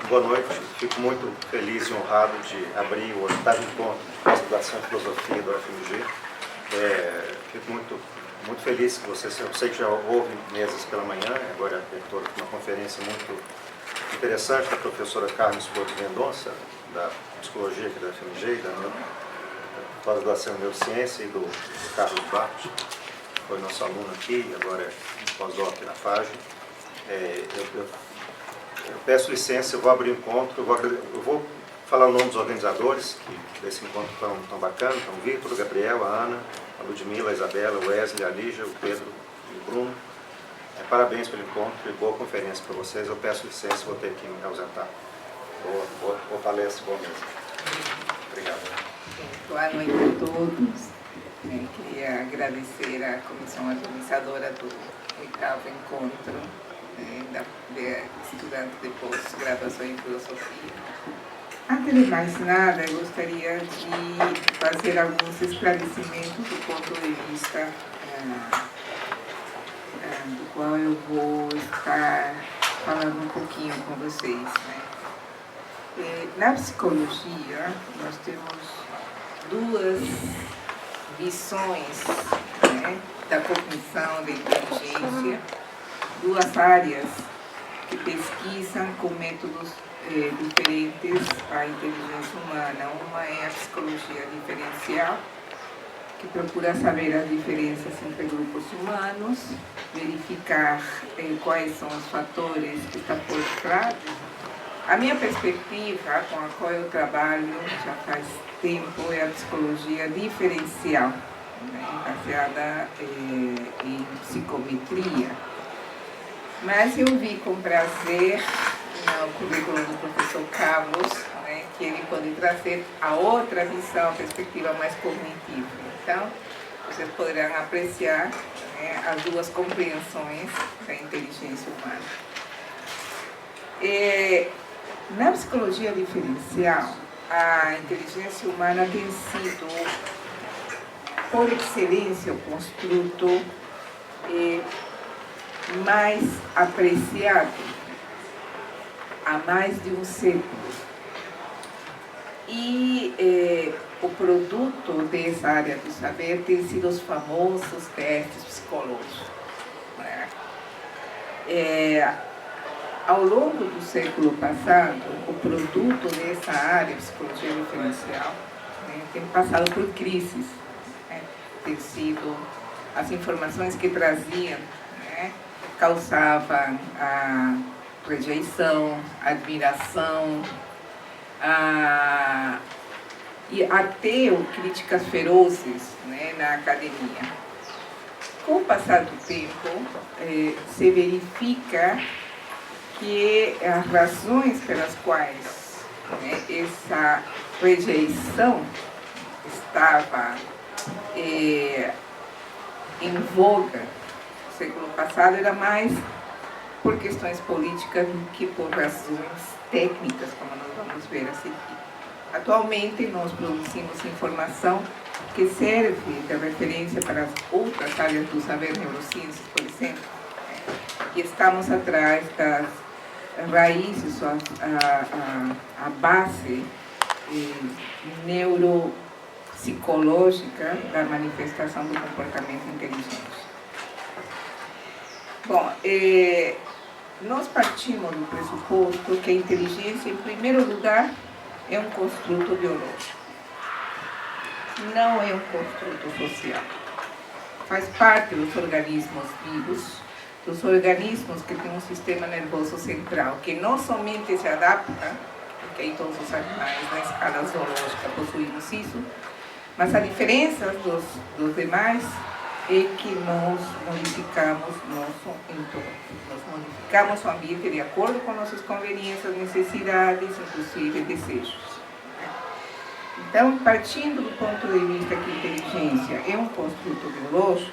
Boa noite. Fico muito feliz e honrado de abrir o 8º encontro de pós-graduação em filosofia do UFMG. Fico muito feliz que vocês, eu sei que já houve mesas pela manhã, agora tem toda uma conferência muito interessante da professora Carmen Porto Mendonça, da psicologia aqui da UFMG, da pós-graduação em neurociência, e do Carlos Barros, que foi nosso aluno aqui e agora é pós-doc aqui na FAGE. Eu peço licença, eu vou abrir o encontro, eu vou falar o nome dos organizadores desse encontro tão bacana, então o Vitor, o Gabriel, a Ana, a Ludmila, a Isabela, o Wesley, a Lígia, o Pedro e o Bruno. Parabéns pelo encontro e boa conferência para vocês. Eu peço licença, vou ter que me ausentar. Boa palestra, boa mesa. Obrigado. Boa noite a todos. Queria agradecer à comissão organizadora do 8º encontro de estudante de pós-graduação em filosofia. Antes de mais nada, eu gostaria de fazer alguns esclarecimentos do ponto de vista do qual eu vou estar falando um pouquinho com vocês. Na psicologia, nós temos duas visões da cognição, da inteligência, duas áreas que pesquisam com métodos diferentes a inteligência humana. Uma é a psicologia diferencial, que procura saber as diferenças entre grupos humanos, verificar quais são os fatores que estão por trás. A minha perspectiva, com a qual eu trabalho já faz tempo, é a psicologia diferencial, baseada em psicometria. Mas eu vi com prazer no currículo do professor Carlos, que ele pode trazer a outra visão, a perspectiva mais cognitiva. Então, vocês poderão apreciar as duas compreensões da inteligência humana. Na psicologia diferencial, a inteligência humana tem sido, por excelência, o construto mais apreciado há mais de um século. E o produto dessa área do saber tem sido os famosos testes psicológicos. Ao longo do século passado, o produto dessa área, psicologia diferencial, tem passado por crises. Tem sido as informações que traziam, causavam a rejeição, a admiração, e até críticas ferozes na academia. Com o passar do tempo, se verifica que as razões pelas quais essa rejeição estava em voga no século passado era mais por questões políticas do que por razões técnicas, como nós vamos ver a seguir. Atualmente, nós produzimos informação que serve de referência para as outras áreas do saber, neurociências, por exemplo, e estamos atrás das raízes, a base neuropsicológica da manifestação do comportamento inteligente. Bom, nós partimos do pressuposto que a inteligência, em primeiro lugar, é um construto biológico. Não é um construto social. Faz parte dos organismos vivos, dos organismos que têm um sistema nervoso central, que não somente se adapta, porque em todos os animais, na escala zoológica, possuímos isso, mas a diferença dos demais é que nós modificamos nosso entorno. Nós modificamos o ambiente de acordo com nossas conveniências, necessidades, inclusive desejos. Então, partindo do ponto de vista que a inteligência é um construto biológico,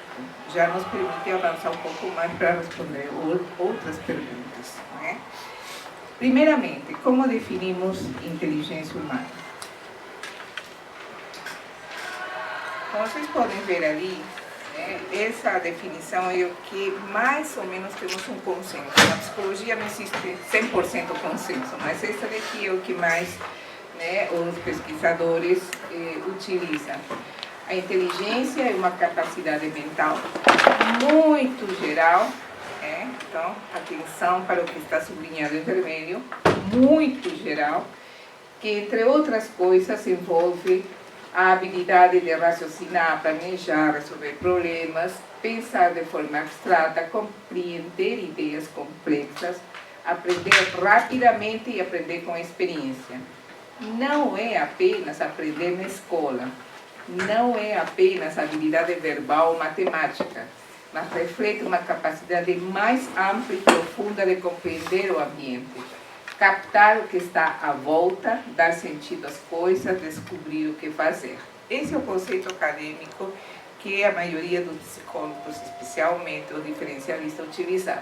já nos permite avançar um pouco mais para responder outras perguntas. Primeiramente, como definimos inteligência humana? Como vocês podem ver ali, Essa definição é o que mais ou menos temos um consenso. Na psicologia não existe 100% consenso, mas essa daqui é o que mais os pesquisadores utilizam. A inteligência é uma capacidade mental muito geral, então, atenção para o que está sublinhado em vermelho, muito geral, que, entre outras coisas, envolve a habilidade de raciocinar, planejar, resolver problemas, pensar de forma abstrata, compreender ideias complexas, aprender rapidamente e aprender com experiência. Não é apenas aprender na escola, não é apenas habilidade verbal ou matemática, mas reflete uma capacidade mais ampla e profunda de compreender o ambiente, captar o que está à volta, dar sentido às coisas, descobrir o que fazer. Esse é o conceito acadêmico que a maioria dos psicólogos, especialmente os diferencialistas, utilizam.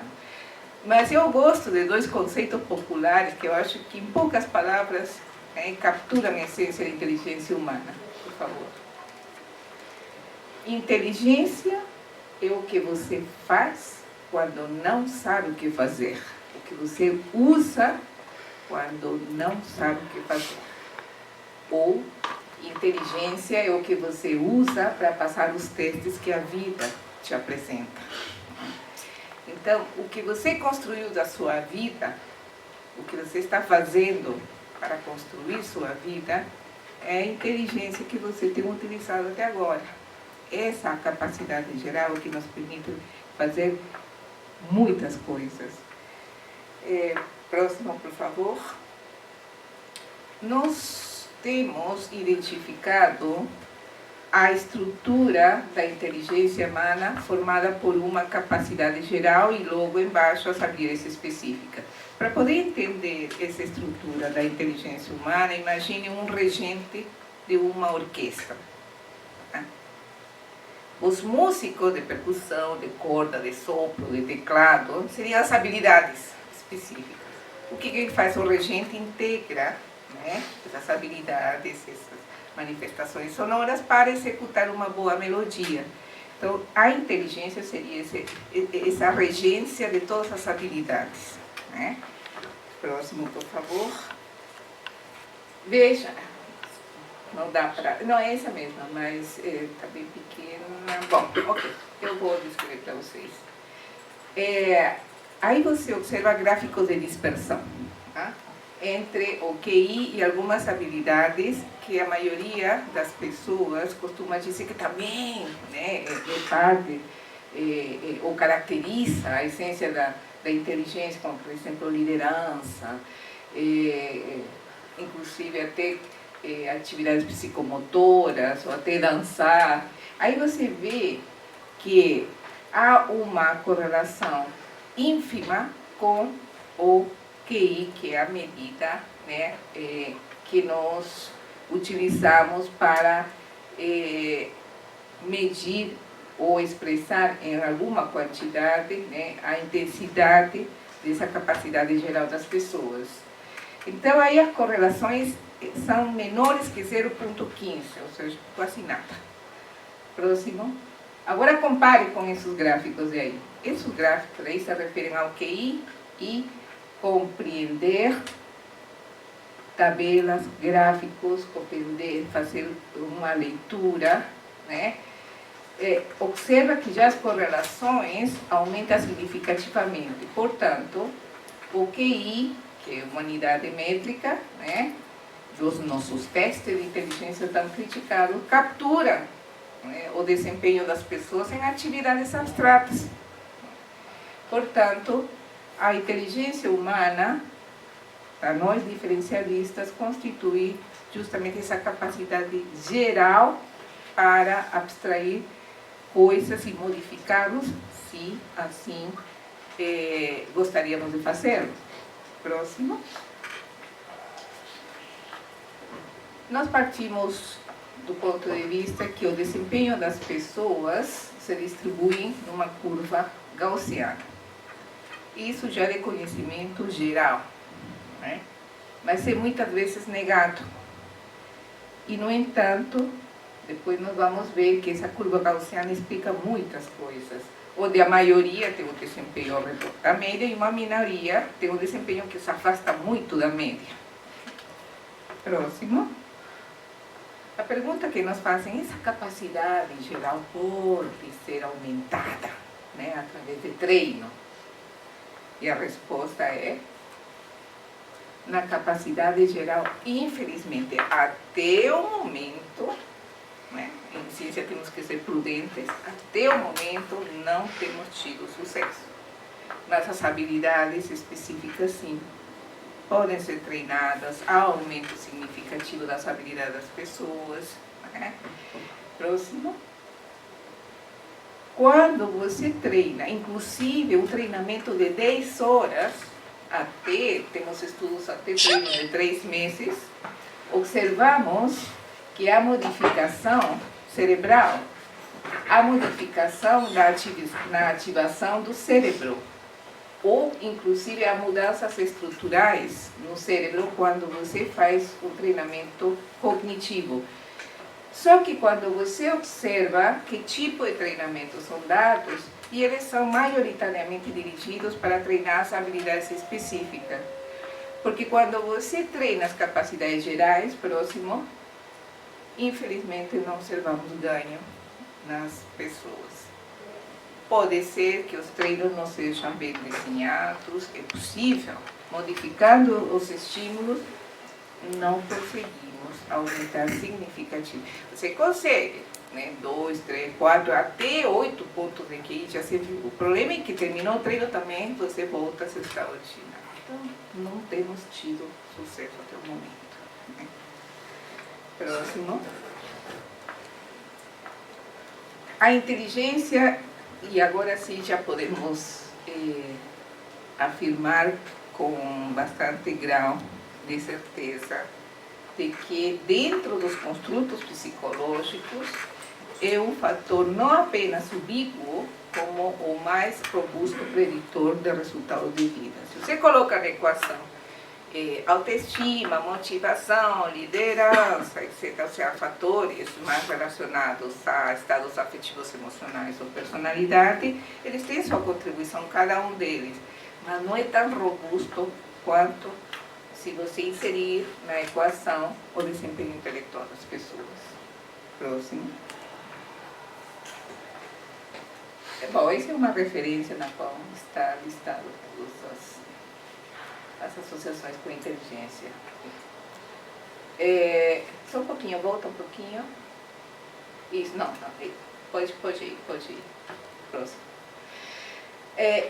Mas eu gosto de dois conceitos populares que eu acho que, em poucas palavras, capturam a essência da inteligência humana. Por favor. Inteligência é o que você faz quando não sabe o que fazer, o que você usa quando não sabe o que fazer. Ou inteligência é o que você usa para passar os testes que a vida te apresenta. Então, o que você construiu da sua vida, o que você está fazendo para construir sua vida, é a inteligência que você tem utilizado até agora. Essa é a capacidade geral que nos permite fazer muitas coisas. Próximo, por favor. Nós temos identificado a estrutura da inteligência humana formada por uma capacidade geral e logo embaixo as habilidades específicas. Para poder entender essa estrutura da inteligência humana, imagine um regente de uma orquestra. Os músicos de percussão, de corda, de sopro, de teclado, seriam as habilidades específicas. O que ele faz? O regente integra essas habilidades, essas manifestações sonoras para executar uma boa melodia. Então, a inteligência seria essa regência de todas as habilidades. Próximo, por favor. Veja. Não dá para... Não, é essa mesma, mas está bem pequena. Bom, ok. Eu vou descrever para vocês. Aí você observa gráficos de dispersão. Entre o QI e algumas habilidades que a maioria das pessoas costuma dizer que também é parte ou caracteriza a essência da inteligência, como, por exemplo, liderança, inclusive até atividades psicomotoras, ou até dançar. Aí você vê que há uma correlação ínfima com o QI, que é a medida que nós utilizamos para medir ou expressar em alguma quantidade a intensidade dessa capacidade geral das pessoas. Então, aí as correlações são menores que 0,15, ou seja, quase nada. Próximo. Agora compare com esses gráficos aí. Esses gráficos aí se referem ao QI e compreender tabelas, gráficos, compreender, fazer uma leitura, observa que já as correlações aumentam significativamente. Portanto, o QI, que é uma unidade métrica, os nossos testes de inteligência tão criticados, captura o desempenho das pessoas em atividades abstratas. Portanto, a inteligência humana, para nós diferencialistas, constitui justamente essa capacidade geral para abstrair coisas e modificá-los, se assim gostaríamos de fazer. Próximo. Nós partimos do ponto de vista que o desempenho das pessoas se distribui numa curva gaussiana. Isso já é conhecimento geral, mas é muitas vezes negado. E, no entanto, Depois nós vamos ver que essa curva gaussiana explica muitas coisas. Onde a maioria tem um desempenho ao redor da média e uma minoria tem um desempenho que se afasta muito da média. Próximo. A pergunta que nos fazem, essa capacidade geral pode ser aumentada, né, através de treino? E a resposta é, na capacidade geral, infelizmente, até o momento, né, em ciência temos que ser prudentes, até o momento não temos tido sucesso. Mas as habilidades específicas, sim, podem ser treinadas, há aumento significativo das habilidades das pessoas. Né? Próximo. Quando você treina, inclusive um treinamento de 10 horas, temos estudos até treino de 3 meses, observamos que a modificação cerebral, a modificação na ativação do cérebro, ou inclusive a mudanças estruturais no cérebro quando você faz um treinamento cognitivo. Só que quando você observa que tipo de treinamentos são dados, e eles são majoritariamente dirigidos para treinar as habilidades específicas. Porque quando você treina as capacidades gerais, próximo, infelizmente não observamos ganho nas pessoas. Pode ser que os treinos não sejam bem desenhados, é possível. Modificando os estímulos, não conseguimos aumentar significativamente. Você consegue, né, 2, 3, 4, até 8 pontos em QI, já se viu. O problema é que terminou o treino também, você volta a ser extraordinário. Então, não temos tido sucesso até o momento. Né? Próximo. A inteligência, e agora sim já podemos afirmar com bastante grau de certeza de que dentro dos construtos psicológicos é um fator não apenas ubíquo, como o mais robusto preditor de resultados de vida. Se você coloca na equação autoestima, motivação, liderança, etc., ou seja, fatores mais relacionados a estados afetivos, emocionais ou personalidade, eles têm sua contribuição, cada um deles, mas não é tão robusto quanto se você inserir na equação o desempenho intelectual das pessoas. Próximo. Bom, essa é uma referência na qual está listado todas as associações com inteligência. Só um pouquinho, volta um pouquinho. Isso, não, pode ir. Próximo.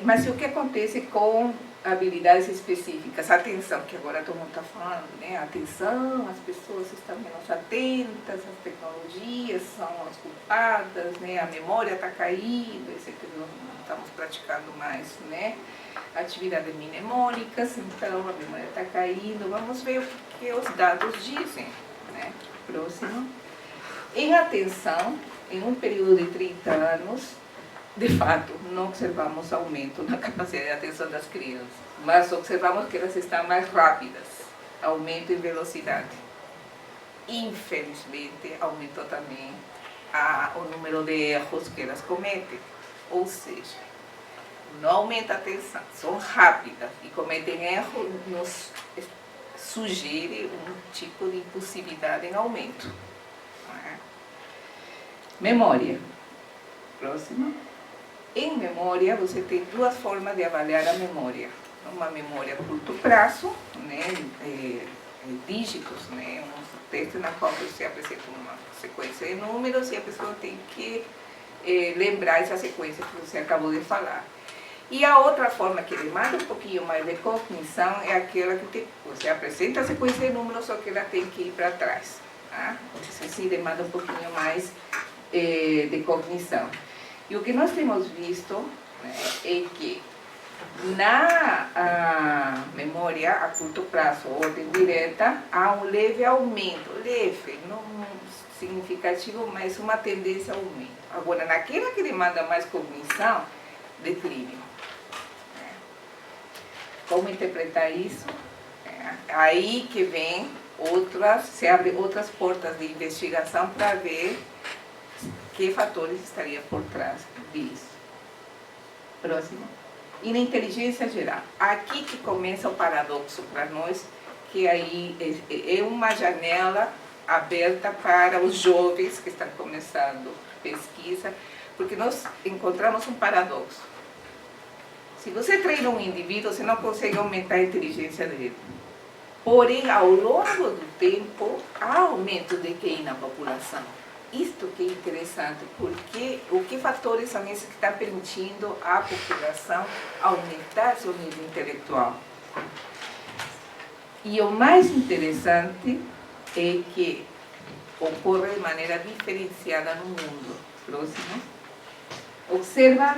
Mas o que acontece com habilidades específicas? Atenção, que agora todo mundo está falando, né? Atenção, as pessoas estão menos atentas, as tecnologias são as culpadas, né? A memória está caindo, etc. Não estamos praticando mais, né? Atividades mnemônicas, então a memória está caindo. Vamos ver o que os dados dizem. Né? Próximo. Em atenção, em um período de 30 anos, de fato, não observamos aumento na capacidade de atenção das crianças, mas observamos que elas estão mais rápidas, aumento em velocidade. Infelizmente, aumentou também o número de erros que elas cometem, ou seja, não aumenta a atenção, são rápidas e cometem erro, nos sugere um tipo de impulsividade em aumento. Memória. Próximo. Em memória, você tem duas formas de avaliar a memória. Uma memória a curto prazo, né, dígitos, né, um texto na qual você apresenta uma sequência de números e a pessoa tem que lembrar essa sequência que você acabou de falar. E a outra forma que demanda um pouquinho mais de cognição é aquela que você apresenta a sequência de números, só que ela tem que ir para trás. Tá? Isso sim demanda um pouquinho mais de cognição. E o que nós temos visto, né, é que na memória a curto prazo ou ordem direta há um leve aumento, leve, não significativo, mas uma tendência ao aumento. Agora, naquela que demanda mais cognição, declínio. Como interpretar isso? Aí que vem se abrem outras portas de investigação para ver que fatores estariam por trás disso. Próximo. E na inteligência geral, aqui que começa o paradoxo para nós, que aí é uma janela aberta para os jovens que estão começando pesquisa, porque nós encontramos um paradoxo. Se você treina um indivíduo, você não consegue aumentar a inteligência dele. Porém, ao longo do tempo, há aumento de QI na população. Isto que é interessante, porque o que fatores são esses que estão permitindo à população aumentar seu nível intelectual? E o mais interessante é que ocorre de maneira diferenciada no mundo. Próximo. Observa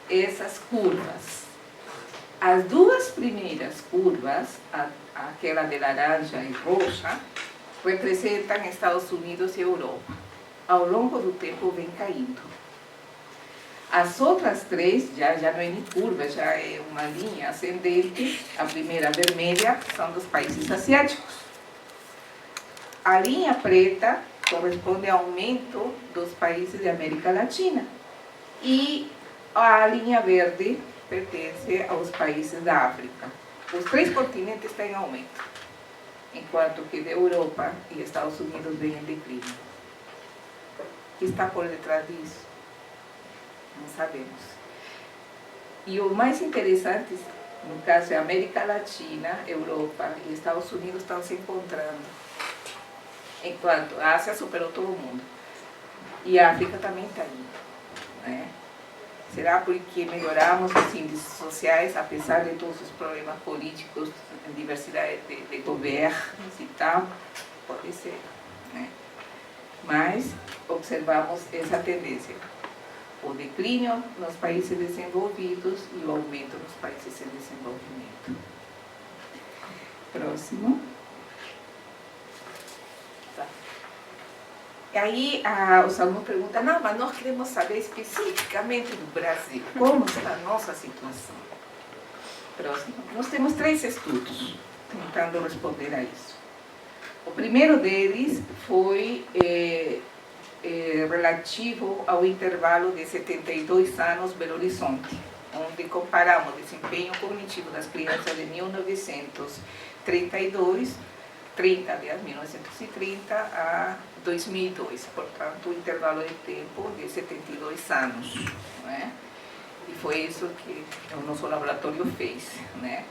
essas curvas. As duas primeiras curvas, aquela de laranja e roxa, representam Estados Unidos e Europa. Ao longo do tempo vem caindo. As outras três já não é nem curva, já é uma linha ascendente. A primeira vermelha são dos países asiáticos. A linha preta corresponde ao aumento dos países da América Latina. E a linha verde pertence aos países da África. Os três continentes estão em aumento, enquanto que da Europa e Estados Unidos vem em declínio. O que está por detrás disso? Não sabemos. E o mais interessante, no caso é a América Latina, Europa e Estados Unidos estão se encontrando, enquanto a Ásia superou todo mundo. E a África também está aí, né? Será porque melhoramos os índices sociais, apesar de todos os problemas políticos, diversidade de governos e tal? Pode ser, né? Mas observamos essa tendência. O declínio nos países desenvolvidos e o aumento nos países em desenvolvimento. Próximo. Tá. E aí os alunos perguntam, não, mas nós queremos saber especificamente do Brasil, como está a nossa situação. Próximo. Nós temos 3 estudos tentando responder a isso. O primeiro deles foi relativo ao intervalo de 72 anos Belo Horizonte, onde comparamos o desempenho cognitivo das crianças de 1932, 1930 a 2002, portanto, um intervalo de tempo de 72 anos. Né? E foi isso que o nosso laboratório fez. Né?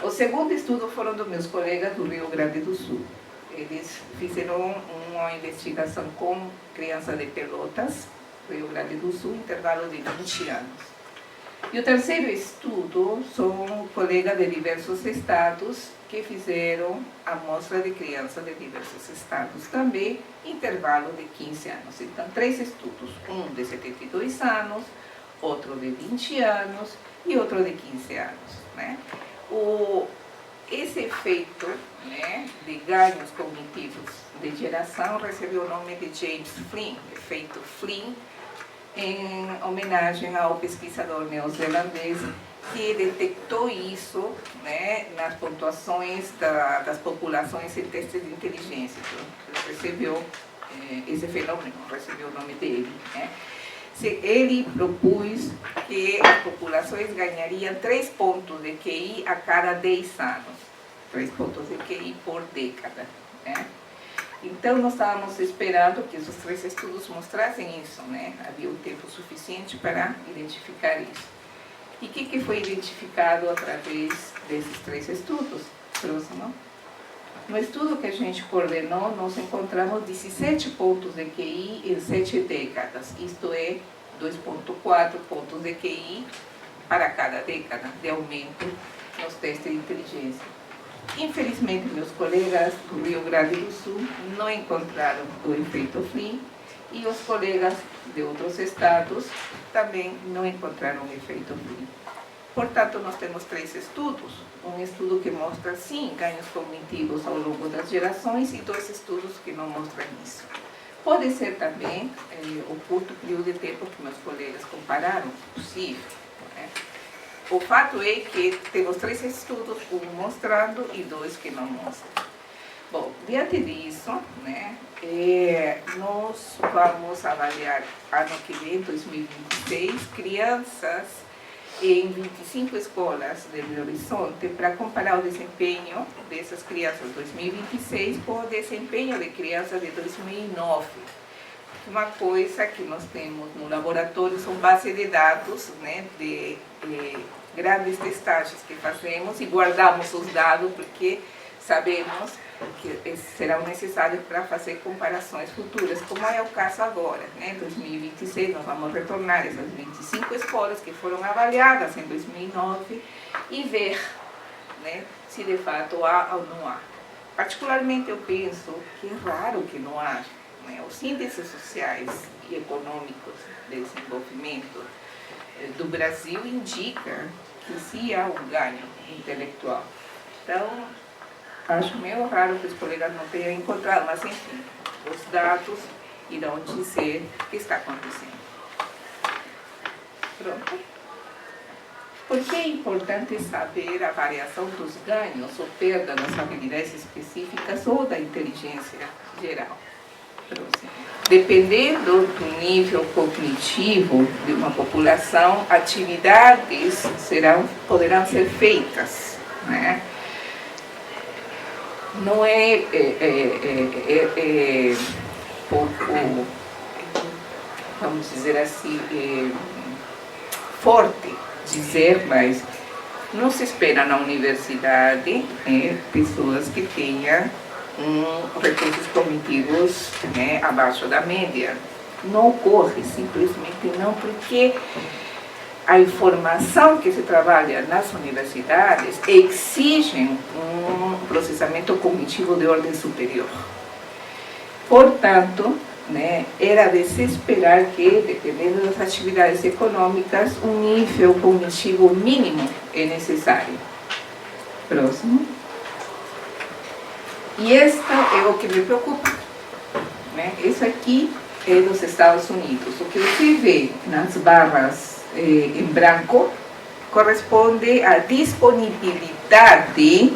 O segundo estudo foram dos meus colegas do Rio Grande do Sul. Eles fizeram uma investigação com crianças de Pelotas, Rio Grande do Sul, intervalo de 20 anos. E o terceiro estudo são colegas de diversos estados que fizeram amostra de crianças de diversos estados também, intervalo de 15 anos. Então, 3 estudos, um de 72 anos, outro de 20 anos e outro de 15 anos. Né? Esse efeito, né, de ganhos cognitivos de geração recebeu o nome de James Flynn, efeito Flynn, em homenagem ao pesquisador neozelandês que detectou isso, né, nas pontuações das populações em testes de inteligência. Então, recebeu esse fenômeno, recebeu o nome dele. Né? Ele propôs que as populações ganhariam 3 pontos de QI a cada 10 anos, 3 pontos de QI por década. Né? Então, nós estávamos esperando que esses 3 estudos mostrassem isso, né? Havia um tempo suficiente para identificar isso. E o que foi identificado através desses 3 estudos? Próximo. No estudo que a gente coordenou, nós encontramos 17 pontos de QI em 7 décadas, isto é, 2,4 pontos de QI para cada década de aumento nos testes de inteligência. Infelizmente, meus colegas do Rio Grande do Sul não encontraram o efeito Flynn e os colegas de outros estados também não encontraram o efeito Flynn. Portanto, nós temos 3 estudos. Um estudo que mostra, sim, ganhos cognitivos ao longo das gerações e 2 estudos que não mostram isso. Pode ser também o curto período de tempo que meus colegas compararam, possível. Né? O fato é que temos 3 estudos, um mostrando e 2 que não mostram. Bom, diante disso, né, nós vamos avaliar ano que vem, 2026, crianças em 25 escolas de Belo Horizonte para comparar o desempenho dessas crianças de 2026 com o desempenho de crianças de 2009. Uma coisa que nós temos no laboratório são bases de dados, né, de grandes testagens que fazemos e guardamos os dados porque sabemos que serão necessários para fazer comparações futuras, como é o caso agora, né? Em 2026 nós vamos retornar essas 25 escolas que foram avaliadas em 2009 e ver, né, se de fato há ou não há. Particularmente eu penso que é raro que não haja, né? Os índices sociais e econômicos de desenvolvimento do Brasil indicam que sim há um ganho intelectual. Então, acho meio raro que os colegas não tenham encontrado, mas enfim, os dados irão dizer o que está acontecendo. Pronto. Por que é importante saber a variação dos ganhos ou perda das habilidades específicas ou da inteligência geral? Próximo. Dependendo do nível cognitivo de uma população, atividades poderão ser feitas, né? Não é pouco, vamos dizer assim, forte dizer, mas não se espera na universidade pessoas que tenham recursos cognitivos abaixo da média. Não ocorre, simplesmente não, porque a informação que se trabalha nas universidades exige um processamento cognitivo de ordem superior. Portanto, era de se esperar que, dependendo das atividades econômicas, um nível cognitivo mínimo é necessário. Próximo. E esta é o que me preocupa. Isso aqui é dos Estados Unidos. O que você vê nas barras em branco corresponde à disponibilidade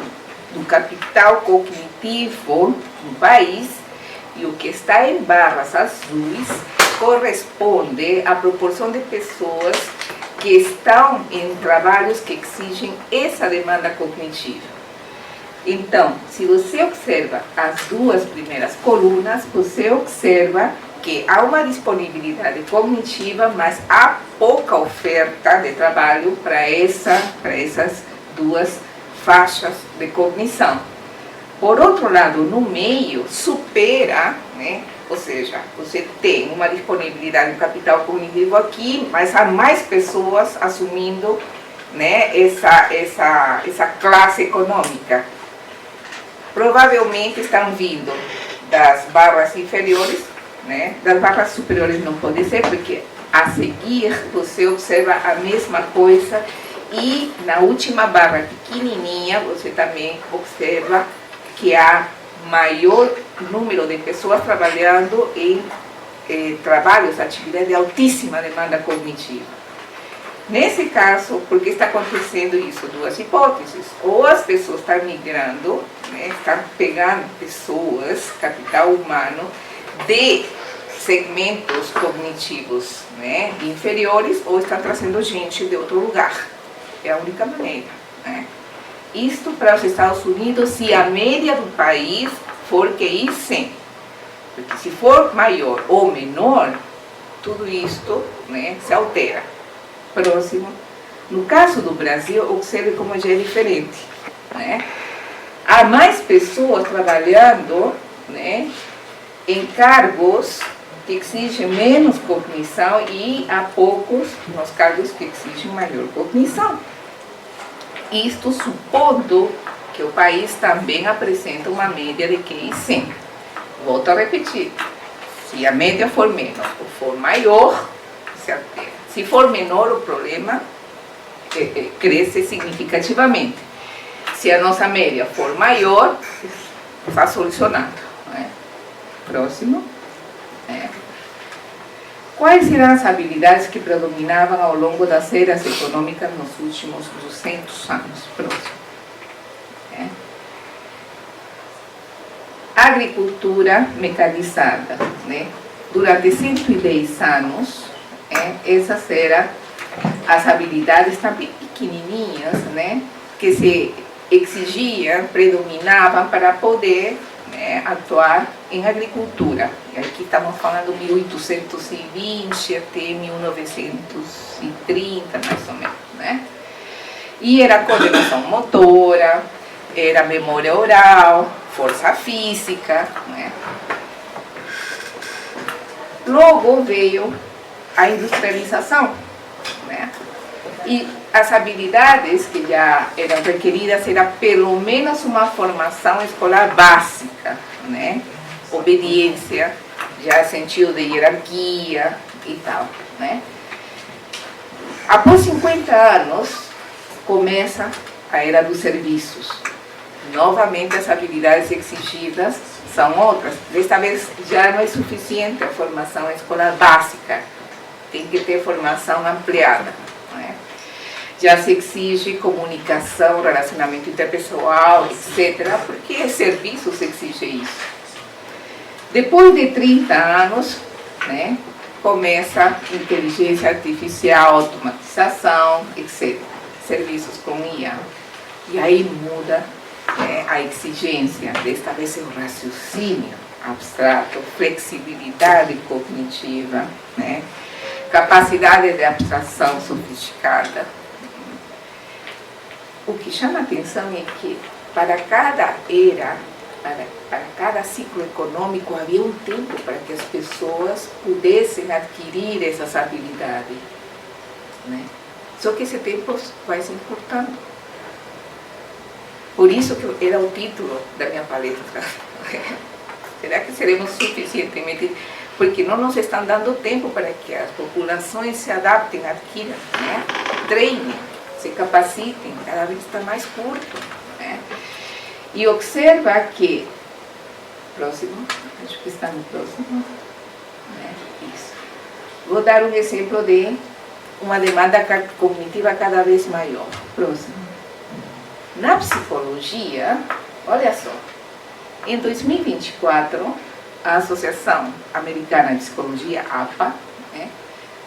do capital cognitivo no país, e o que está em barras azuis corresponde à proporção de pessoas que estão em trabalhos que exigem essa demanda cognitiva. Então, se você observa as duas primeiras colunas, você observa que há uma disponibilidade cognitiva, mas há pouca oferta de trabalho para essas duas faixas de cognição. Por outro lado, no meio, supera, ou seja, você tem uma disponibilidade de capital cognitivo aqui, mas há mais pessoas assumindo essa classe econômica. Provavelmente estão vindo das barras inferiores, das barras superiores não pode ser, porque a seguir você observa a mesma coisa, e na última barra pequenininha você também observa que há maior número de pessoas trabalhando em trabalhos, atividades de altíssima demanda cognitiva. Nesse caso, por que está acontecendo isso? Duas hipóteses. Ou as pessoas estão migrando, estão pegando pessoas, capital humano, de segmentos cognitivos inferiores, ou estão trazendo gente de outro lugar. É a única maneira. Isto para os Estados Unidos, se a média do país for QI 100. Porque se for maior ou menor, tudo isto se altera. Próximo. No caso do Brasil, observe como já é diferente. Há mais pessoas trabalhando em cargos que exigem menos cognição, e há poucos nos cargos que exigem maior cognição. Isto supondo que o país também apresenta uma média de QI 100. Volto a repetir, se a média for menos ou for maior, se altera. Se for menor, o problema cresce significativamente. Se a nossa média for maior, está solucionado. Próximo. Quais serão as habilidades que predominavam ao longo das eras econômicas nos últimos 200 anos? Próximo. agricultura mecanizada, né? Durante 110 anos, essas eram as habilidades também pequenininhas, né? Que se exigiam, predominavam para poder, né, atuar em agricultura. E aqui estamos falando de 1820 até 1930, mais ou menos, né? E era coordenação motora, era memória oral, força física, né? Logo veio a industrialização, né? E as habilidades que já eram requeridas era pelo menos uma formação escolar básica, né? Obediência, já sentido de hierarquia e tal, né? Após 50 anos, começa a era dos serviços. Novamente as habilidades exigidas são outras. Desta vez já não é suficiente a formação escolar básica, tem que ter formação ampliada, né? Já se exige comunicação, relacionamento interpessoal, etc., porque serviços exigem isso. Depois de 30 anos, né, começa inteligência artificial, automatização, etc., serviços com IA. E aí muda, a exigência, desta vez é o raciocínio abstrato, flexibilidade cognitiva, né, capacidade de abstração sofisticada. O que chama a atenção é que para cada era, para cada ciclo econômico, havia um tempo para que as pessoas pudessem adquirir essas habilidades, né? Só que esse tempo vai se encurtando. Por isso que era o título da minha palestra. Será que seremos suficientemente... Porque não nos estão dando tempo para que as populações se adaptem, adquiram, né? Treinem, se capacitem, cada vez está mais curto, né? E observa que... Próximo, acho que está no próximo. Né? Isso. Vou dar um exemplo de uma demanda cognitiva cada vez maior. Próximo. Na psicologia, olha só, em 2024, a Associação Americana de Psicologia, APA, né,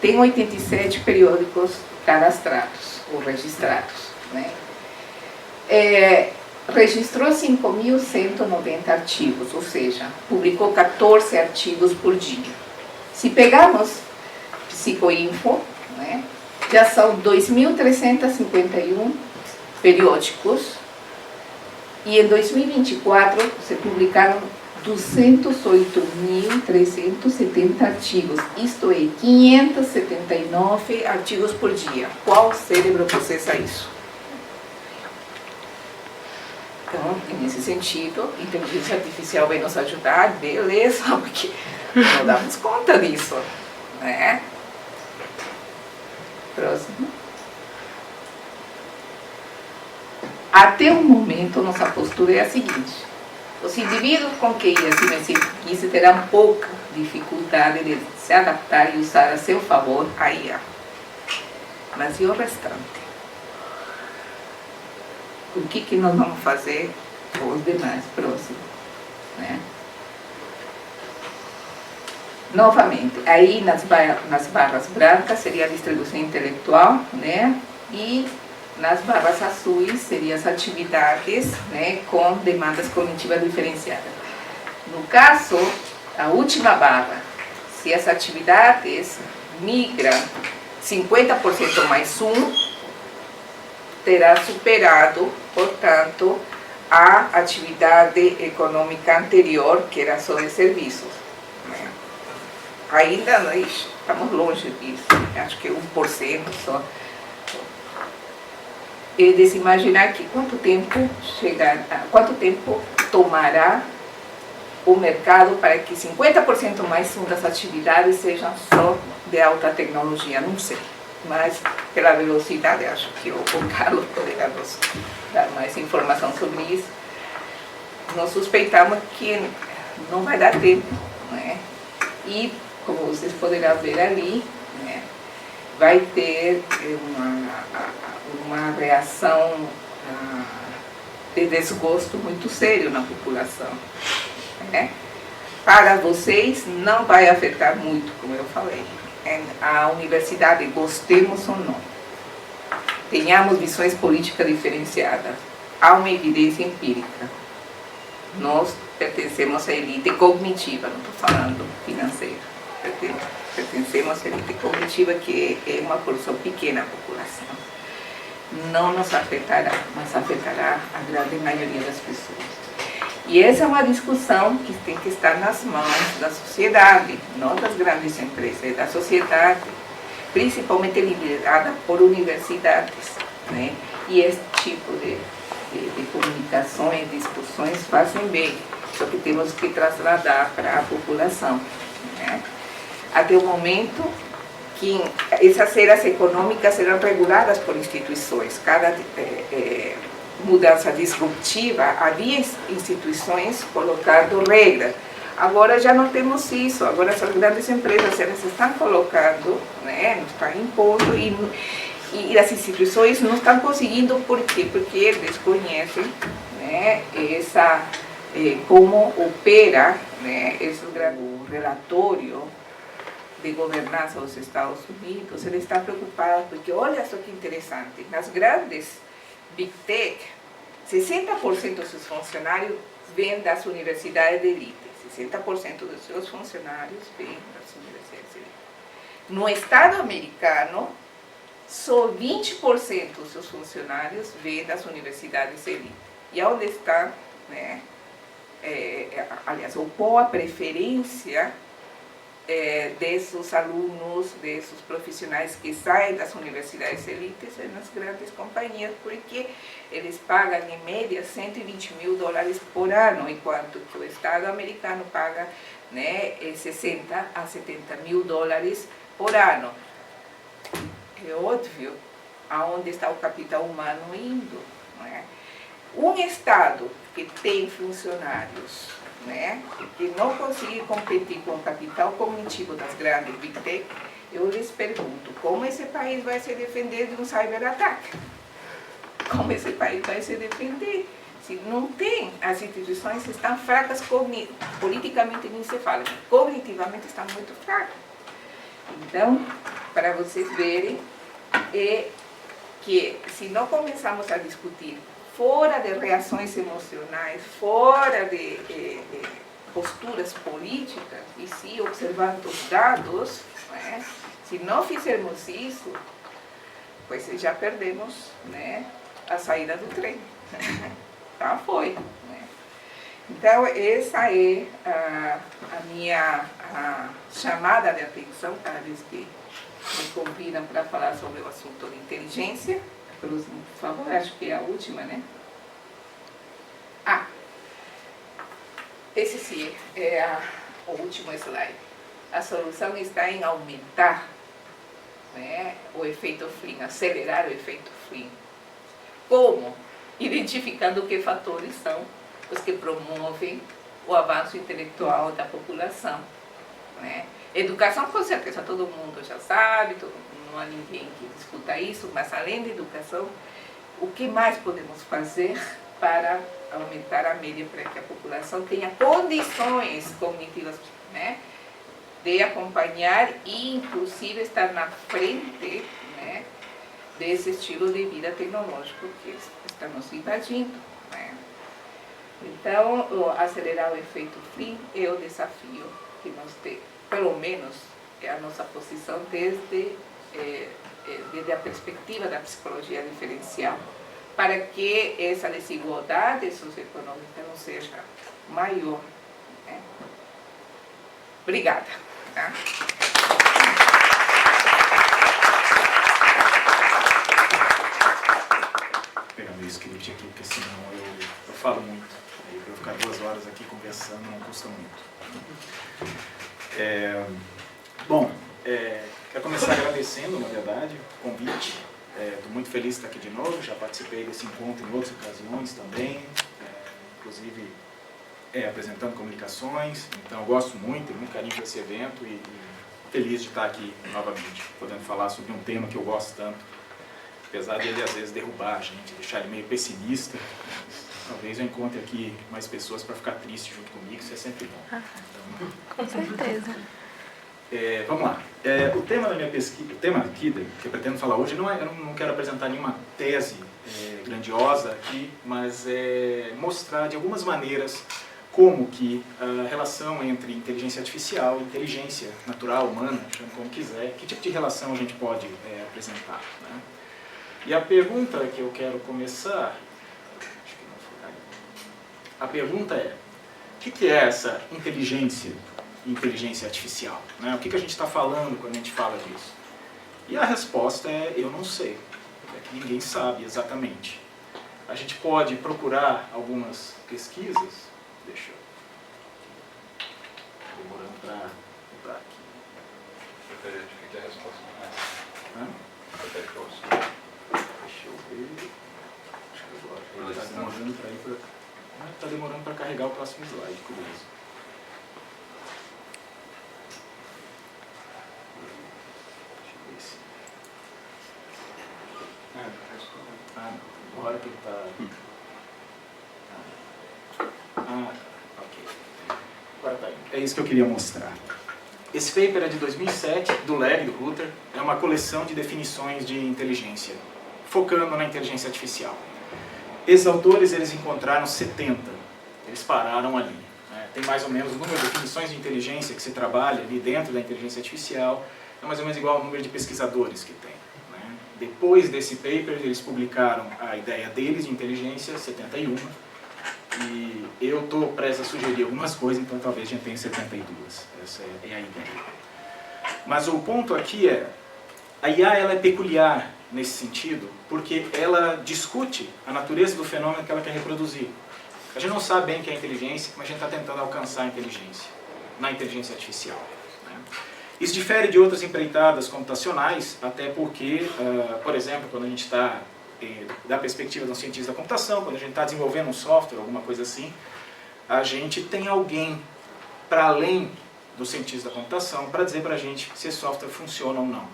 tem 87 periódicos cadastrados ou registrados, né? Registrou 5.190 artigos, ou seja, publicou 14 artigos por dia. Se pegarmos Psicoinfo, né, já são 2.351 periódicos, e em 2024 se publicaram 208.370 artigos, isto é, 579 artigos por dia. Qual cérebro processa isso? Então, nesse sentido, a inteligência artificial vai nos ajudar, beleza, porque não damos conta disso, né? Próximo. Até o momento, nossa postura é a seguinte: os indivíduos com QI acima de 15 terão pouca dificuldade de se adaptar e usar a seu favor a IA. Mas e o restante? O que nós vamos fazer com os demais próximos? Né? Novamente, aí nas barras brancas seria a distribuição intelectual, né? E nas barras azuis seriam as atividades, né, com demandas cognitivas diferenciadas. No caso, a última barra, se as atividades migram 50% mais 1, terá superado, portanto, a atividade econômica anterior, que era só de serviços, né? Ainda nós estamos longe disso, acho que 1% só. E de se imaginar que quanto tempo tomará o mercado para que 50% mais das atividades sejam só de alta tecnologia, não sei. Mas, pela velocidade, acho que o Carlos poderá nos dar mais informação sobre isso. Nós suspeitamos que não vai dar tempo, né? E, como vocês poderão ver ali, né, vai ter uma reação de desgosto muito sério na população. né? Para vocês não vai afetar muito, como eu falei. A universidade, gostemos ou não, tenhamos visões políticas diferenciadas, há uma evidência empírica. Nós pertencemos à elite cognitiva, não estou falando financeira. Pertencemos à elite cognitiva, que é uma porção pequena da população. Não nos afetará, mas afetará a grande maioria das pessoas. E essa é uma discussão que tem que estar nas mãos da sociedade, não das grandes empresas, é da sociedade, principalmente liderada por universidades, né? E esse tipo de comunicações, discussões fazem bem, só que temos que trasladar para a população, né? Até o momento que essas áreas econômicas serão reguladas por instituições. Cada mudança disruptiva, havia instituições colocando regras. Agora já não temos isso, agora essas grandes empresas elas estão colocando, né, estão impondo e as instituições não estão conseguindo. Por quê? Porque eles conhecem, né, como opera, né, o relatório de governança dos Estados Unidos. Ele está preocupado porque, olha só que interessante, nas grandes Big Tech, 60% dos seus funcionários vêm das universidades de elite. 60% dos seus funcionários vêm das universidades de elite. No Estado americano, só 20% dos seus funcionários vêm das universidades de elite. E onde está, né, aliás, qual a preferência desses alunos, desses profissionais que saem das universidades elites nas grandes companhias, porque eles pagam em média $120 mil por ano, enquanto que o Estado americano paga, né, 60 a 70 mil dólares por ano. É óbvio aonde está o capital humano indo, né? Um Estado que tem funcionários, né, que não conseguir competir com o capital cognitivo das grandes Big Tech, eu lhes pergunto, como esse país vai se defender de um cyberataque? Como esse país vai se defender? Se não tem, as instituições estão fracas, politicamente nem se fala, cognitivamente estão muito fracas. Então, para vocês verem, que se não começarmos a discutir fora de reações emocionais, fora de posturas políticas, e sim observando os dados, né? Se não fizermos isso, pois já perdemos, né, a saída do trem. Já foi. Né? Então, essa é a minha chamada de atenção cada vez que me convidam para falar sobre o assunto de inteligência. Por favor, acho que é a última, né? Esse sim é o último slide. A solução está em aumentar, né, o efeito Flynn, acelerar o efeito Flynn. Como? Identificando que fatores são os que promovem o avanço intelectual da população. Né? Educação, com certeza, todo mundo já sabe, não há ninguém que discuta isso, mas além da educação, o que mais podemos fazer para aumentar a média para que a população tenha condições cognitivas, né, de acompanhar e, inclusive, estar na frente, né, desse estilo de vida tecnológico que está nos invadindo. Né? Então, acelerar o efeito Flynn é o desafio que nós temos, pelo menos é a nossa posição desde a perspectiva da psicologia diferencial, para que essa desigualdade socioeconômica não seja maior. Né? Obrigada. Tá? Pegar meu script aqui, porque senão eu falo muito. Aí para eu ficar 2 horas aqui conversando não custa muito. Bom, quero começar agradecendo, na verdade, o convite. Estou muito feliz de estar aqui de novo, já participei desse encontro em outras ocasiões também, inclusive apresentando comunicações, então eu gosto muito, tenho muito carinho por esse evento e feliz de estar aqui novamente, podendo falar sobre um tema que eu gosto tanto, apesar dele às vezes derrubar a gente, deixar ele meio pessimista, talvez eu encontre aqui mais pessoas para ficar triste junto comigo, isso é sempre bom. Então, Com certeza. vamos lá. O tema da minha pesquisa, o tema aqui que eu pretendo falar hoje, eu não quero apresentar nenhuma tese grandiosa aqui, mas mostrar de algumas maneiras como que a relação entre inteligência artificial e inteligência natural, humana, chame como quiser, que tipo de relação a gente pode apresentar, né? E a pergunta que eu quero começar, a pergunta é, o que é essa inteligência artificial, né? O que a gente está falando quando a gente fala disso? E a resposta é, eu não sei, é que ninguém sabe exatamente. A gente pode procurar algumas pesquisas, deixa eu... demorando para aqui. Prefere que a resposta Hã? prefere que eu ouça. Deixa eu ver... Acho que agora ele está demorando para ir para... Está demorando para carregar o próximo slide, curioso. Não. Agora que ele está... Ok. Agora está indo. É isso que eu queria mostrar. Esse paper é de 2007, do Legg, do Rutter. É uma coleção de definições de inteligência, focando na inteligência artificial. Esses autores, eles encontraram 70. Eles pararam ali. Né? Tem mais ou menos o número de definições de inteligência que se trabalha ali dentro da inteligência artificial. É mais ou menos igual ao número de pesquisadores que tem. Né? Depois desse paper, eles publicaram a ideia deles de inteligência, 71. E eu estou prestes a sugerir algumas coisas, então talvez a gente tenha 72. Essa é a ideia. Mas o ponto aqui é, a IA ela é peculiar nesse sentido, porque ela discute a natureza do fenômeno que ela quer reproduzir. A gente não sabe bem o que é inteligência, mas a gente está tentando alcançar a inteligência, na inteligência artificial. Né? Isso difere de outras empreitadas computacionais, até porque, por exemplo, quando a gente está, da perspectiva de um cientista da computação, quando a gente está desenvolvendo um software, alguma coisa assim, a gente tem alguém para além do cientista da computação para dizer para a gente se esse software funciona ou não.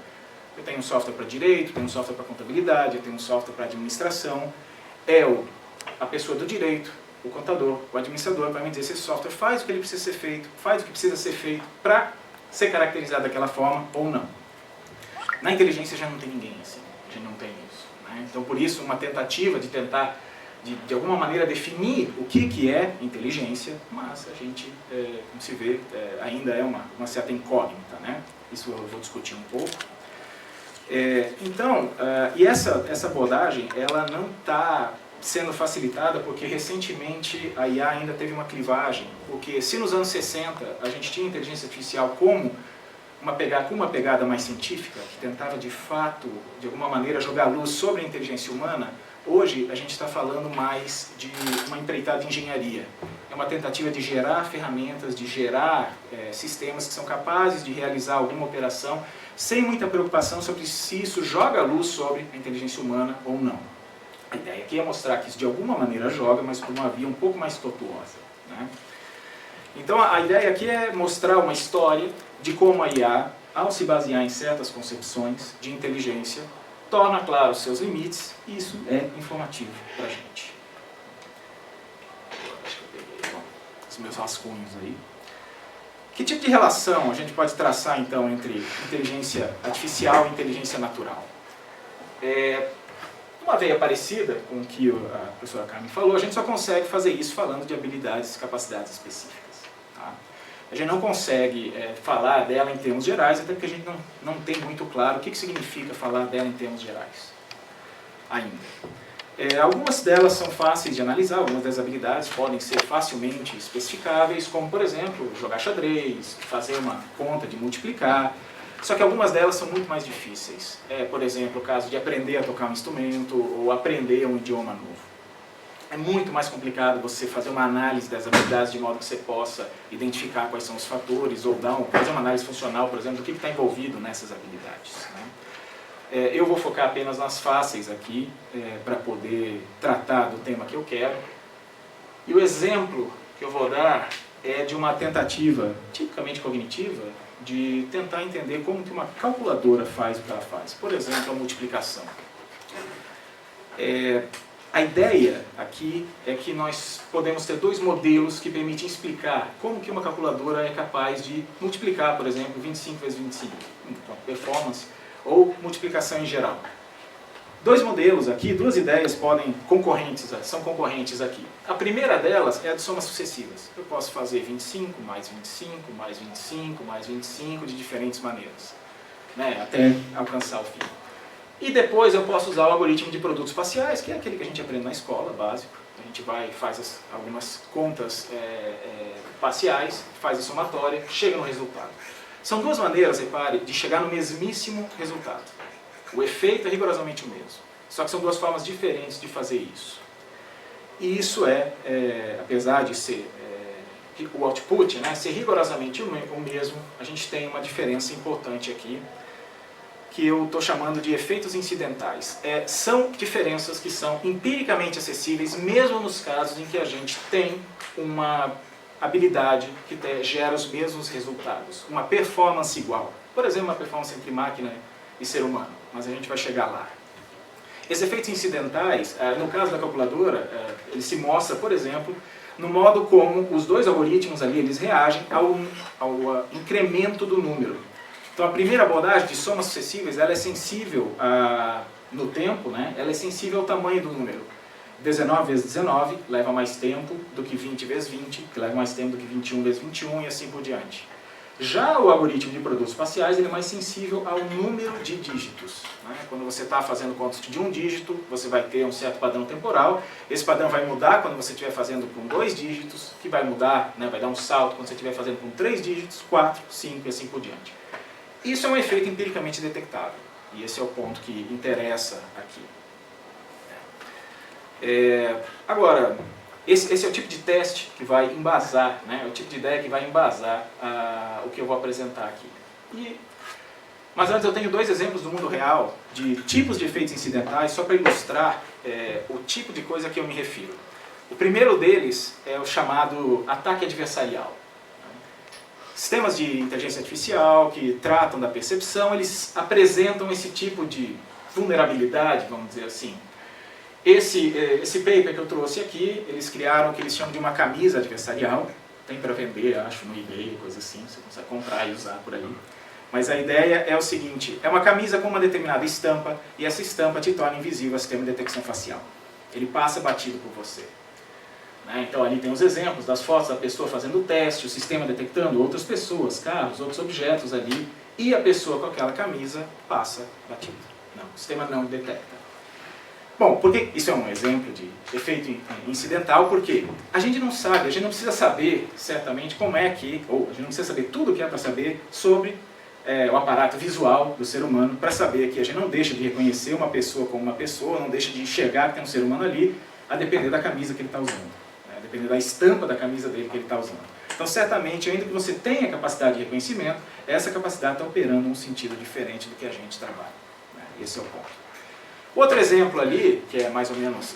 Eu tenho um software para direito, tenho um software para contabilidade, eu tenho um software para administração. A pessoa do direito, o contador, o administrador vai me dizer se esse software faz o que ele precisa ser feito, faz o que precisa ser feito para ser caracterizado daquela forma ou não. Na inteligência já não tem ninguém assim, a gente não tem isso. Né? Então por isso uma tentativa de tentar de alguma maneira definir o que é inteligência, mas a gente, como se vê, ainda é uma certa incógnita. Né? Isso eu vou discutir um pouco. E essa abordagem ela não está sendo facilitada porque recentemente a IA ainda teve uma clivagem, porque se nos anos 60 a gente tinha inteligência artificial como com uma pegada mais científica, que tentava de fato, de alguma maneira, jogar luz sobre a inteligência humana, hoje a gente está falando mais de uma empreitada de engenharia. É uma tentativa de gerar ferramentas, de gerar sistemas que são capazes de realizar alguma operação sem muita preocupação sobre se isso joga luz sobre a inteligência humana ou não. A ideia aqui é mostrar que isso de alguma maneira joga, mas por uma via um pouco mais tortuosa. Né? Então a ideia aqui é mostrar uma história de como a IA, ao se basear em certas concepções de inteligência, torna claro os seus limites, e isso é informativo para a gente. Acho que eu peguei os meus rascunhos aí. Que tipo de relação a gente pode traçar, então, entre inteligência artificial e inteligência natural? Uma veia parecida com o que a professora Carmen falou, a gente só consegue fazer isso falando de habilidades e capacidades específicas. Tá? A gente não consegue falar dela em termos gerais, até porque a gente não tem muito claro o que significa falar dela em termos gerais ainda. Algumas delas são fáceis de analisar, algumas das habilidades podem ser facilmente especificáveis, como, por exemplo, jogar xadrez, fazer uma conta de multiplicar, só que algumas delas são muito mais difíceis. Por exemplo, o caso de aprender a tocar um instrumento ou aprender um idioma novo. É muito mais complicado você fazer uma análise das habilidades de modo que você possa identificar quais são os fatores ou fazer uma análise funcional, por exemplo, do que está envolvido nessas habilidades. Né? Eu vou focar apenas nas fáceis aqui, para poder tratar do tema que eu quero. E o exemplo que eu vou dar é de uma tentativa tipicamente cognitiva de tentar entender como que uma calculadora faz o que ela faz. Por exemplo, a multiplicação. A ideia aqui é que nós podemos ter dois modelos que permitem explicar como que uma calculadora é capaz de multiplicar, por exemplo, 25 vezes 25, então, performance, ou multiplicação em geral. Dois modelos aqui, duas ideias são concorrentes aqui. A primeira delas é a de somas sucessivas. Eu posso fazer 25 mais 25 mais 25 mais 25 de diferentes maneiras, né, até alcançar o fim. E depois eu posso usar o algoritmo de produtos parciais, que é aquele que a gente aprende na escola, básico. A gente faz algumas contas parciais, faz a somatória, chega no resultado. São duas maneiras, repare, de chegar no mesmíssimo resultado. O efeito é rigorosamente o mesmo. Só que são duas formas diferentes de fazer isso. E isso apesar de ser o output, né, ser rigorosamente o mesmo, a gente tem uma diferença importante aqui, que eu estou chamando de efeitos incidentais. São diferenças que são empiricamente acessíveis, mesmo nos casos em que a gente tem uma habilidade que gera os mesmos resultados, uma performance igual. Por exemplo, uma performance entre máquina e ser humano, mas a gente vai chegar lá. Esses efeitos incidentais, no caso da calculadora, ele se mostra, por exemplo, no modo como os dois algoritmos ali eles reagem ao incremento do número. Então a primeira abordagem de somas sucessivas, ela é sensível no tempo, né? Ela é sensível ao tamanho do número. 19 vezes 19 leva mais tempo do que 20 vezes 20, que leva mais tempo do que 21 vezes 21 e assim por diante. Já o algoritmo de produtos parciais, ele é mais sensível ao número de dígitos, né? Quando você está fazendo contas de um dígito, você vai ter um certo padrão temporal. Esse padrão vai mudar quando você estiver fazendo com 2 dígitos, que vai mudar, né? Vai dar um salto quando você estiver fazendo com 3 dígitos, 4, 5 e assim por diante. Isso é um efeito empiricamente detectável, e esse é o ponto que interessa aqui. Agora, esse é o tipo de teste que vai embasar, né, é o tipo de ideia que vai embasar o que eu vou apresentar aqui. Mas antes eu tenho dois exemplos do mundo real, de tipos de efeitos incidentais, só para ilustrar o tipo de coisa a que eu me refiro. O primeiro deles é o chamado ataque adversarial. Sistemas de inteligência artificial que tratam da percepção, eles apresentam esse tipo de vulnerabilidade, vamos dizer assim. Esse paper que eu trouxe aqui, eles criaram o que eles chamam de uma camisa adversarial. Tem para vender, acho, no eBay, coisa assim, você consegue comprar e usar por aí. Mas a ideia é o seguinte, é uma camisa com uma determinada estampa, e essa estampa te torna invisível ao sistema de detecção facial. Ele passa batido por você. Então ali tem os exemplos das fotos da pessoa fazendo o teste, o sistema detectando outras pessoas, carros, outros objetos ali, e a pessoa com aquela camisa passa batido. Não, o sistema não detecta. Bom, porque isso é um exemplo de efeito incidental, porque a gente não sabe, a gente não precisa saber certamente como é que, ou a gente não precisa saber tudo o que é para saber sobre o aparato visual do ser humano, para saber que a gente não deixa de reconhecer uma pessoa como uma pessoa, não deixa de enxergar que tem um ser humano ali, a depender da camisa que ele está usando, a depender da estampa da camisa dele que ele está usando. Então, certamente, ainda que você tenha capacidade de reconhecimento, essa capacidade está operando num sentido diferente do que a gente trabalha. Esse é o ponto. Outro exemplo ali, que é mais ou menos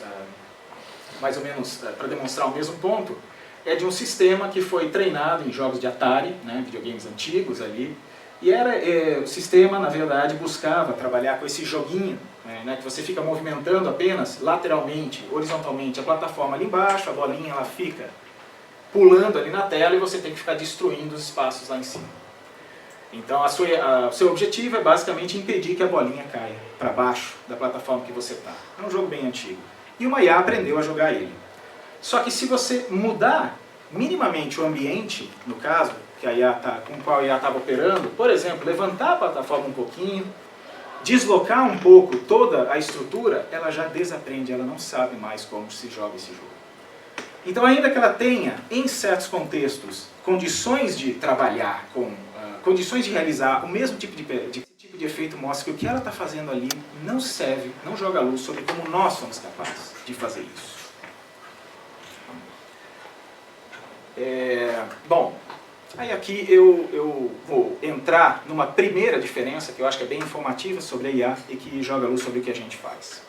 para demonstrar o mesmo ponto, é de um sistema que foi treinado em jogos de Atari, videogames antigos ali, e o sistema, na verdade, buscava trabalhar com esse joguinho, que você fica movimentando apenas lateralmente, horizontalmente a plataforma ali embaixo, a bolinha ela fica pulando ali na tela e você tem que ficar destruindo os espaços lá em cima. Então, o seu objetivo é basicamente impedir que a bolinha caia para baixo da plataforma que você está. É um jogo bem antigo. E uma IA aprendeu a jogar ele. Só que se você mudar minimamente o ambiente, no caso, com o qual a IA estava operando, por exemplo, levantar a plataforma um pouquinho, deslocar um pouco toda a estrutura, ela já desaprende, ela não sabe mais como se joga esse jogo. Então, ainda que ela tenha, em certos contextos, condições de trabalhar condições de realizar o mesmo tipo de efeito, mostra que o que ela está fazendo ali não serve, não joga luz sobre como nós somos capazes de fazer isso. Bom, aí aqui eu vou entrar numa primeira diferença que eu acho que é bem informativa sobre a IA e que joga luz sobre o que a gente faz.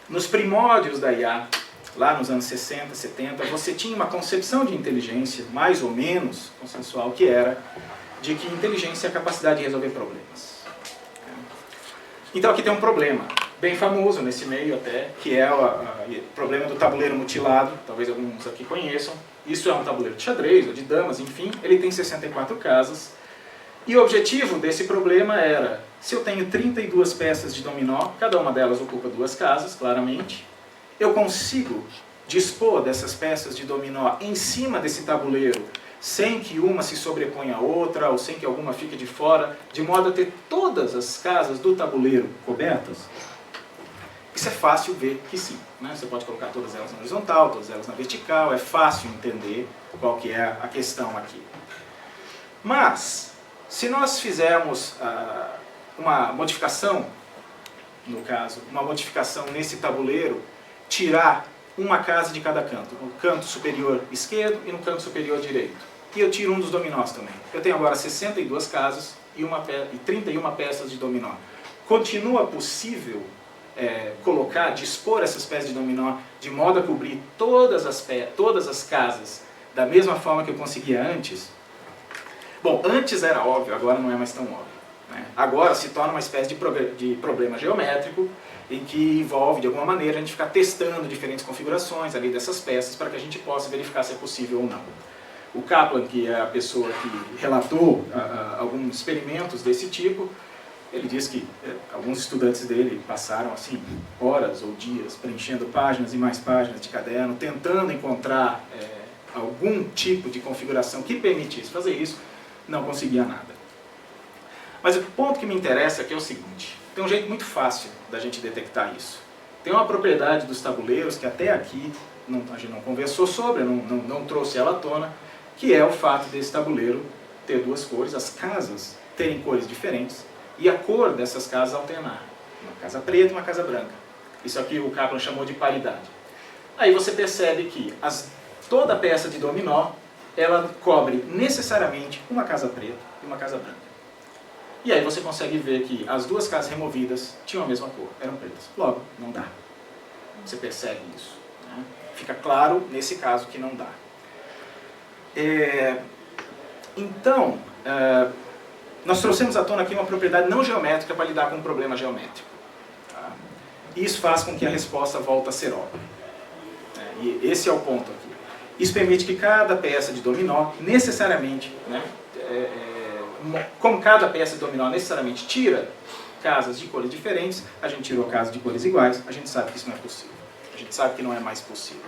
Nos primórdios da IA, lá nos anos 60, 70, você tinha uma concepção de inteligência, mais ou menos consensual, que era de que inteligência é a capacidade de resolver problemas. Então aqui tem um problema. bem famoso nesse meio até, que é o problema do tabuleiro mutilado, talvez alguns aqui conheçam. Isso é um tabuleiro de xadrez ou de damas, enfim, ele tem 64 casas. E o objetivo desse problema era, se eu tenho 32 peças de dominó, cada uma delas ocupa 2 casas, claramente, eu consigo dispor dessas peças de dominó em cima desse tabuleiro, sem que uma se sobreponha à outra, ou sem que alguma fique de fora, de modo a ter todas as casas do tabuleiro cobertas. Isso é fácil ver que sim, né? Você pode colocar todas elas na horizontal, todas elas na vertical, é fácil entender qual que é a questão aqui. Mas, se nós fizermos uma modificação, no caso, uma modificação nesse tabuleiro, tirar uma casa de cada canto, no canto superior esquerdo e no canto superior direito. E eu tiro um dos dominós também. Eu tenho agora 62 casas e 31 peças de dominó. Continua possível dispor essas peças de dominó de modo a cobrir todas as casas da mesma forma que eu conseguia antes? Bom, antes era óbvio, agora não é mais tão óbvio, né? Agora se torna uma espécie de problema geométrico em que envolve, de alguma maneira, a gente ficar testando diferentes configurações ali dessas peças para que a gente possa verificar se é possível ou não. O Kaplan, que é a pessoa que relatou alguns experimentos desse tipo, ele diz que alguns estudantes dele passaram assim horas ou dias preenchendo páginas e mais páginas de caderno, tentando encontrar algum tipo de configuração que permitisse fazer isso, não conseguia nada. Mas o ponto que me interessa aqui é o seguinte: tem um jeito muito fácil da gente detectar isso. Tem uma propriedade dos tabuleiros que até aqui a gente não conversou sobre, não trouxe ela à tona, que é o fato desse tabuleiro ter 2 cores, as casas terem cores diferentes e a cor dessas casas alternar. Uma casa preta e uma casa branca. Isso aqui o Kaplan chamou de paridade. Aí você percebe que toda peça de dominó, ela cobre necessariamente uma casa preta e uma casa branca. E aí você consegue ver que as 2 casas removidas tinham a mesma cor, eram pretas. Logo, não dá. Você percebe isso, né? Fica claro, nesse caso, que não dá. Então, nós trouxemos à tona aqui uma propriedade não geométrica para lidar com um problema geométrico. Tá? E isso faz com que a resposta volte a ser óbvia. E esse é o ponto aqui. Isso permite que cada peça de dominó, necessariamente, né, como cada peça de dominó necessariamente tira casas de cores diferentes, a gente tirou casas de cores iguais, a gente sabe que isso não é possível. A gente sabe que não é mais possível.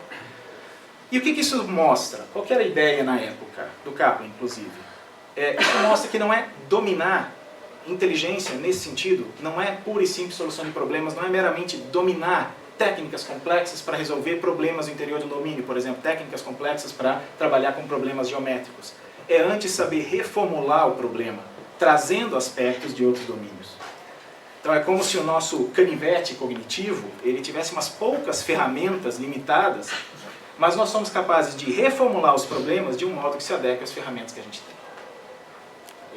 E o que isso mostra? Qual que era a ideia na época, do Kaplan, inclusive? Isso mostra que não é dominar inteligência nesse sentido, não é pura e simples solução de problemas, não é meramente dominar técnicas complexas para resolver problemas no interior do domínio, por exemplo, técnicas complexas para trabalhar com problemas geométricos. É antes saber reformular o problema, trazendo aspectos de outros domínios. Então é como se o nosso canivete cognitivo ele tivesse umas poucas ferramentas limitadas, mas nós somos capazes de reformular os problemas de um modo que se adeque às ferramentas que a gente tem.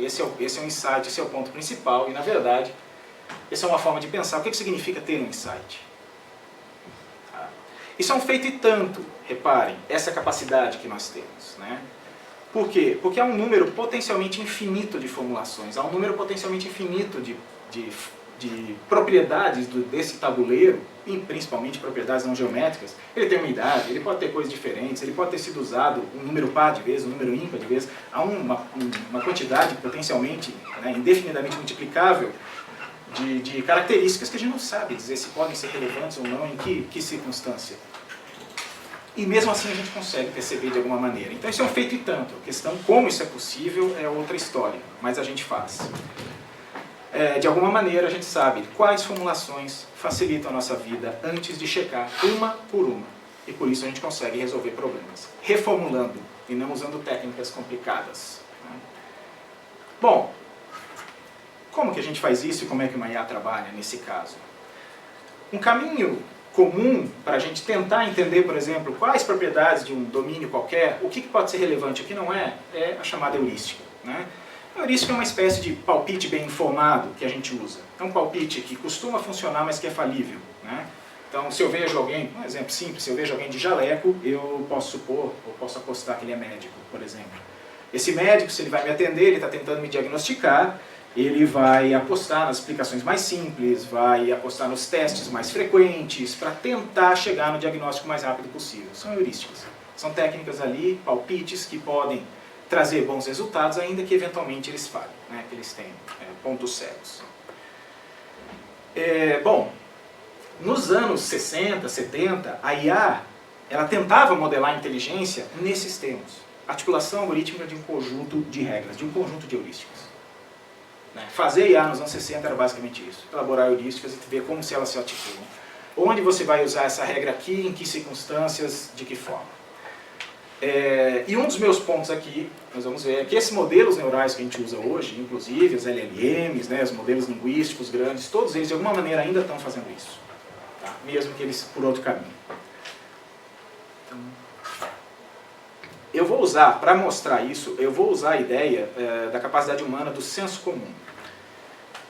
Esse é o insight, esse é o ponto principal, e na verdade, essa é uma forma de pensar. O que significa ter um insight? Isso é um feito e tanto, reparem, essa capacidade que nós temos, né? Por quê? Porque há um número potencialmente infinito de formulações, há um número potencialmente infinito de propriedades desse tabuleiro, e principalmente propriedades não geométricas. Ele tem uma idade, ele pode ter coisas diferentes, ele pode ter sido usado um número par de vezes, um número ímpar de vezes. Há uma quantidade potencialmente, né, indefinidamente multiplicável de características que a gente não sabe dizer se podem ser relevantes ou não, em que circunstância. E mesmo assim a gente consegue perceber de alguma maneira. Então isso é um feito e tanto. A questão como isso é possível é outra história, mas a gente faz. De alguma maneira a gente sabe quais formulações facilitam a nossa vida antes de checar uma por uma. E por isso a gente consegue resolver problemas, reformulando e não usando técnicas complicadas. Bom, como que a gente faz isso e como é que o IA trabalha nesse caso? Um caminho comum para a gente tentar entender, por exemplo, quais propriedades de um domínio qualquer, o que pode ser relevante e o que não é a chamada heurística, né? A heurística é uma espécie de palpite bem informado que a gente usa. É um palpite que costuma funcionar, mas que é falível, né? Então, se eu vejo alguém, um exemplo simples, se eu vejo alguém de jaleco, eu posso supor, ou posso apostar que ele é médico, por exemplo. Esse médico, se ele vai me atender, ele está tentando me diagnosticar, ele vai apostar nas explicações mais simples, vai apostar nos testes mais frequentes, para tentar chegar no diagnóstico mais rápido possível. São heurísticas. São técnicas ali, palpites, que podem trazer bons resultados, ainda que eventualmente eles falhem, né? Que eles tenham pontos cegos. Bom, nos anos 60, 70, a IA ela tentava modelar a inteligência nesses termos. Articulação algorítmica de um conjunto de regras, de um conjunto de heurísticas. Fazer IA nos anos 60 era basicamente isso. Elaborar heurísticas e ver como se elas se articulam. Onde você vai usar essa regra aqui, em que circunstâncias, de que forma. E um dos meus pontos aqui, nós vamos ver, é que esses modelos neurais que a gente usa hoje, inclusive os LLMs, né, os modelos linguísticos grandes, todos eles de alguma maneira ainda estão fazendo isso. Tá? Mesmo que eles por outro caminho. Então, eu vou usar, para mostrar isso, eu vou usar a ideia da capacidade humana do senso comum.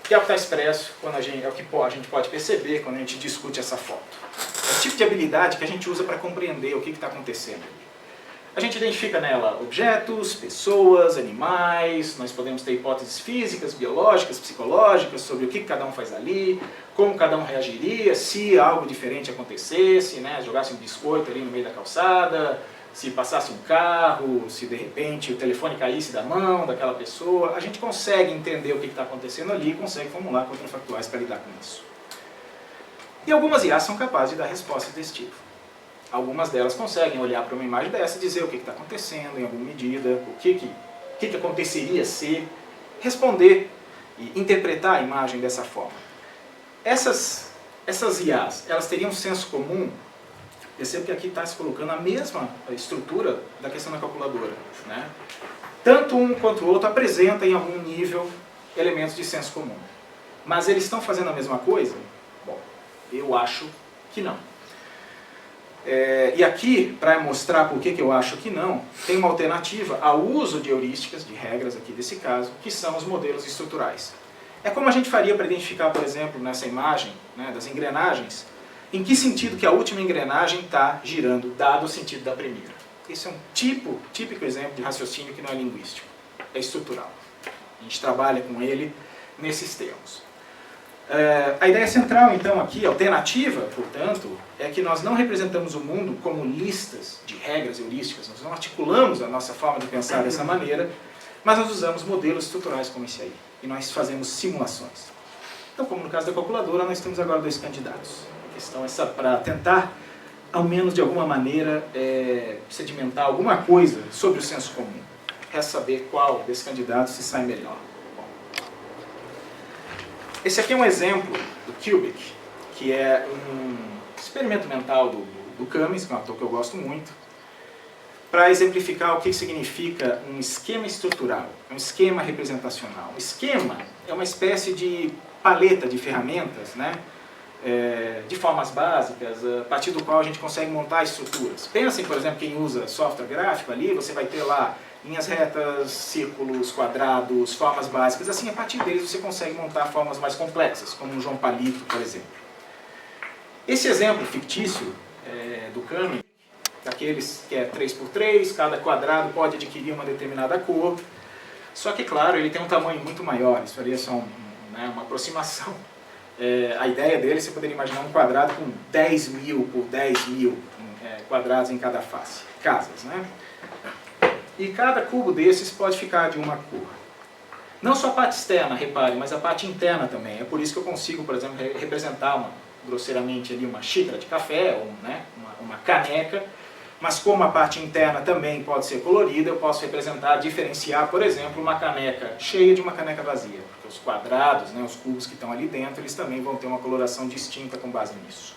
Que é o que está expresso, é o que a gente pode perceber quando a gente discute essa foto. É o tipo de habilidade que a gente usa para compreender o que está acontecendo. A gente identifica nela objetos, pessoas, animais, nós podemos ter hipóteses físicas, biológicas, psicológicas sobre o que cada um faz ali, como cada um reagiria se algo diferente acontecesse, né? Jogasse um biscoito ali no meio da calçada, se passasse um carro, se de repente o telefone caísse da mão daquela pessoa. A gente consegue entender o que está acontecendo ali e consegue formular contrafactuais para lidar com isso. E algumas IAs são capazes de dar respostas desse tipo. Algumas delas conseguem olhar para uma imagem dessa e dizer o que está acontecendo em alguma medida, o que aconteceria se responder e interpretar a imagem dessa forma. Essas IAs, elas teriam um senso comum. Perceba que aqui está se colocando a mesma estrutura da questão da calculadora. Né? Tanto um quanto o outro apresentam em algum nível elementos de senso comum. Mas eles estão fazendo a mesma coisa? Bom, eu acho que não. E aqui, para mostrar por que eu acho que não, tem uma alternativa ao uso de heurísticas, de regras aqui desse caso, que são os modelos estruturais. É como a gente faria para identificar, por exemplo, nessa imagem, né, das engrenagens, em que sentido que a última engrenagem está girando, dado o sentido da primeira. Esse é um típico exemplo de raciocínio que não é linguístico, é estrutural. A gente trabalha com ele nesses termos. A ideia central, então, aqui, alternativa, portanto, é que nós não representamos o mundo como listas de regras heurísticas, nós não articulamos a nossa forma de pensar dessa maneira, mas nós usamos modelos estruturais como esse aí, e nós fazemos simulações. Então, como no caso da calculadora, nós temos agora 2 candidatos. A questão é para tentar, ao menos de alguma maneira, sedimentar alguma coisa sobre o senso comum. É saber qual desses candidatos se sai melhor. Esse aqui é um exemplo do Cubic, que é um experimento mental do Cummings, que é um autor que eu gosto muito, para exemplificar o que significa um esquema estrutural, um esquema representacional. Um esquema é uma espécie de paleta de ferramentas, né, de formas básicas, a partir do qual a gente consegue montar estruturas. Pensem, por exemplo, quem usa software gráfico ali, você vai ter lá linhas retas, círculos, quadrados, formas básicas. Assim, a partir deles você consegue montar formas mais complexas, como um João Palito, por exemplo. Esse exemplo fictício do Cummings, daqueles que é 3x3, cada quadrado pode adquirir uma determinada cor, só que, claro, ele tem um tamanho muito maior, isso ali é só uma aproximação. A ideia dele, você poderia imaginar um quadrado com 10.000 por 10.000 quadrados em cada face, casas, né? E cada cubo desses pode ficar de uma cor. Não só a parte externa, repare, mas a parte interna também. É por isso que eu consigo, por exemplo, representar grosseiramente ali uma xícara de café, ou uma caneca, mas como a parte interna também pode ser colorida, eu posso representar, diferenciar, por exemplo, uma caneca cheia de uma caneca vazia. Porque os quadrados, né, os cubos que estão ali dentro, eles também vão ter uma coloração distinta com base nisso.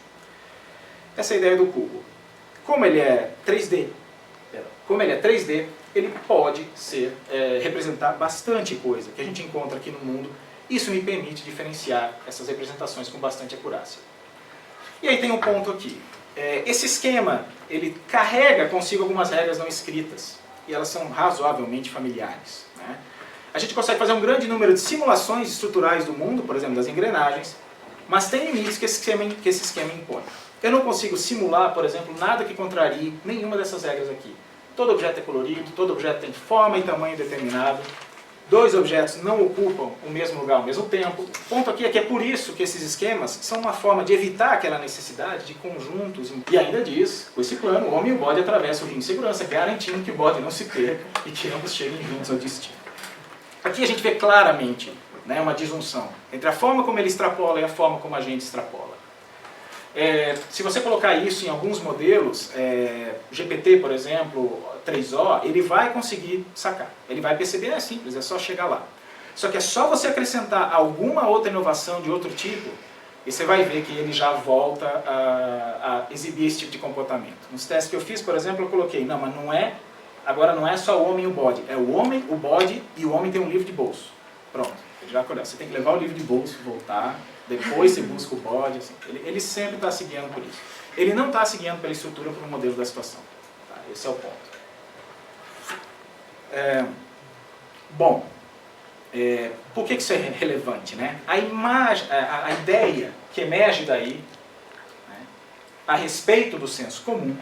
Essa é a ideia do cubo. Como ele é 3D, ele pode representar bastante coisa que a gente encontra aqui no mundo. Isso me permite diferenciar essas representações com bastante acurácia. E aí tem um ponto aqui. Esse esquema, ele carrega consigo algumas regras não escritas, e elas são razoavelmente familiares. Né? A gente consegue fazer um grande número de simulações estruturais do mundo, por exemplo, das engrenagens, mas tem limites que esse esquema impõe. Eu não consigo simular, por exemplo, nada que contrarie nenhuma dessas regras aqui. Todo objeto é colorido, todo objeto tem forma e tamanho determinado. dois objetos não ocupam o mesmo lugar ao mesmo tempo. O ponto aqui é que é por isso que esses esquemas são uma forma de evitar aquela necessidade de conjuntos. E ainda diz, com esse plano, o homem e o bode atravessam o rio de segurança, garantindo que o bode não se perca e que ambos cheguem juntos ao destino. Aqui a gente vê claramente, né, uma disjunção entre a forma como ele extrapola e a forma como a gente extrapola. Se você colocar isso em alguns modelos, GPT, por exemplo, 3O, ele vai conseguir sacar. Ele vai perceber, é simples, é só chegar lá. Só que é só você acrescentar alguma outra inovação de outro tipo, e você vai ver que ele já volta a exibir esse tipo de comportamento. Nos testes que eu fiz, por exemplo, eu coloquei, não, mas agora não é só o homem e o bode, é o homem, o bode e o homem tem um livro de bolso. Pronto, ele já colheu. Você tem que levar o livro de bolso, voltar, depois você busca o bode. Assim. Ele sempre está se guiando por isso. Ele não está se guiando pela estrutura, por um modelo da situação. Tá? Esse é o ponto. Por que isso é relevante? Né? A ideia que emerge daí, né, a respeito do senso comum,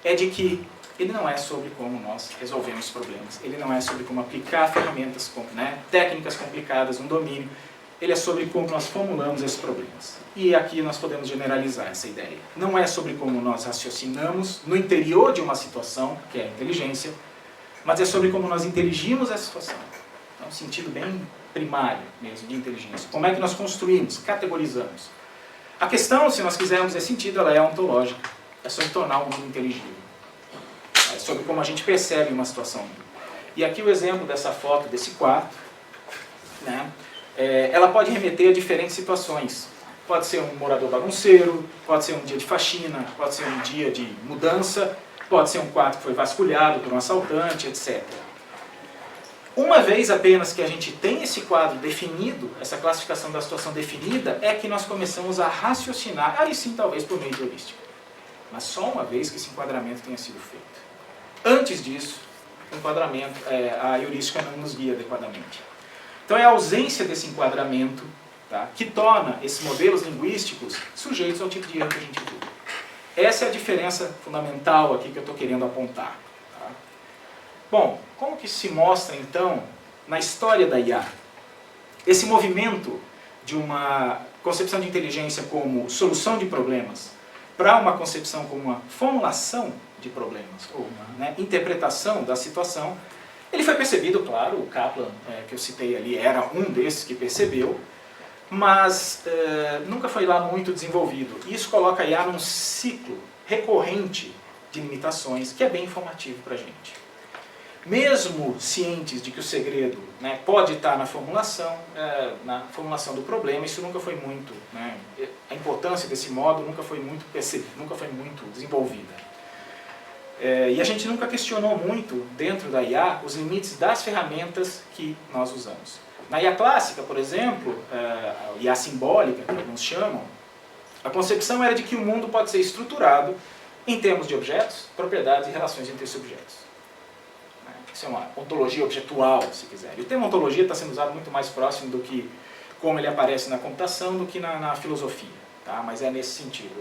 é de que ele não é sobre como nós resolvemos problemas, ele não é sobre como aplicar ferramentas, né, técnicas complicadas, um domínio, ele é sobre como nós formulamos esses problemas. E aqui nós podemos generalizar essa ideia. Não é sobre como nós raciocinamos no interior de uma situação, que é a inteligência, mas é sobre como nós inteligimos essa situação. É um sentido bem primário mesmo de inteligência. Como é que nós construímos, categorizamos. A questão, se nós quisermos esse sentido, ela é ontológica. É sobre tornar o mundo inteligível. É sobre como a gente percebe uma situação. E aqui o exemplo dessa foto, desse quarto, né, ela pode remeter a diferentes situações. Pode ser um morador bagunceiro, pode ser um dia de faxina, pode ser um dia de mudança, pode ser um quarto que foi vasculhado por um assaltante, etc. Uma vez apenas que a gente tem esse quadro definido, essa classificação da situação definida, é que nós começamos a raciocinar, aí sim talvez por meio de heurística. Mas só uma vez que esse enquadramento tenha sido feito. Antes disso, o enquadramento, a heurística não nos guia adequadamente. Então é a ausência desse enquadramento, tá, que torna esses modelos linguísticos sujeitos ao tipo de erro que a gente viu. Essa é a diferença fundamental aqui que eu estou querendo apontar. Tá? Bom, como que se mostra então na história da IA? Esse movimento de uma concepção de inteligência como solução de problemas para uma concepção como uma formulação de problemas, ou uma, né, interpretação da situação, ele foi percebido, claro, o Kaplan, que eu citei ali, era um desses que percebeu, mas nunca foi lá muito desenvolvido. E isso coloca a IA num ciclo recorrente de limitações, que é bem informativo para a gente. Mesmo cientes de que o segredo, né, pode estar na formulação do problema, isso nunca foi muito, né, a importância desse modo nunca foi muito percebida, nunca foi muito desenvolvida. E a gente nunca questionou muito, dentro da IA, os limites das ferramentas que nós usamos. Na IA clássica, por exemplo, a IA simbólica, que alguns chamam, a concepção era de que o mundo pode ser estruturado em termos de objetos, propriedades e relações entre subjetos. Isso é uma ontologia objetual, se quiser. E o termo ontologia está sendo usado muito mais próximo do que como ele aparece na computação do que na filosofia. Tá? Mas é nesse sentido,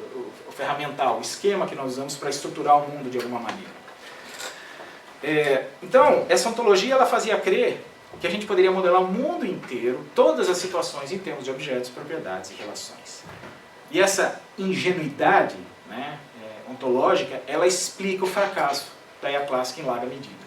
o ferramental, o esquema que nós usamos para estruturar o mundo de alguma maneira. Então, essa ontologia ela fazia crer que a gente poderia modelar o mundo inteiro, todas as situações em termos de objetos, propriedades e relações. E essa ingenuidade, né, ontológica, ela explica o fracasso da IA clássica em larga medida.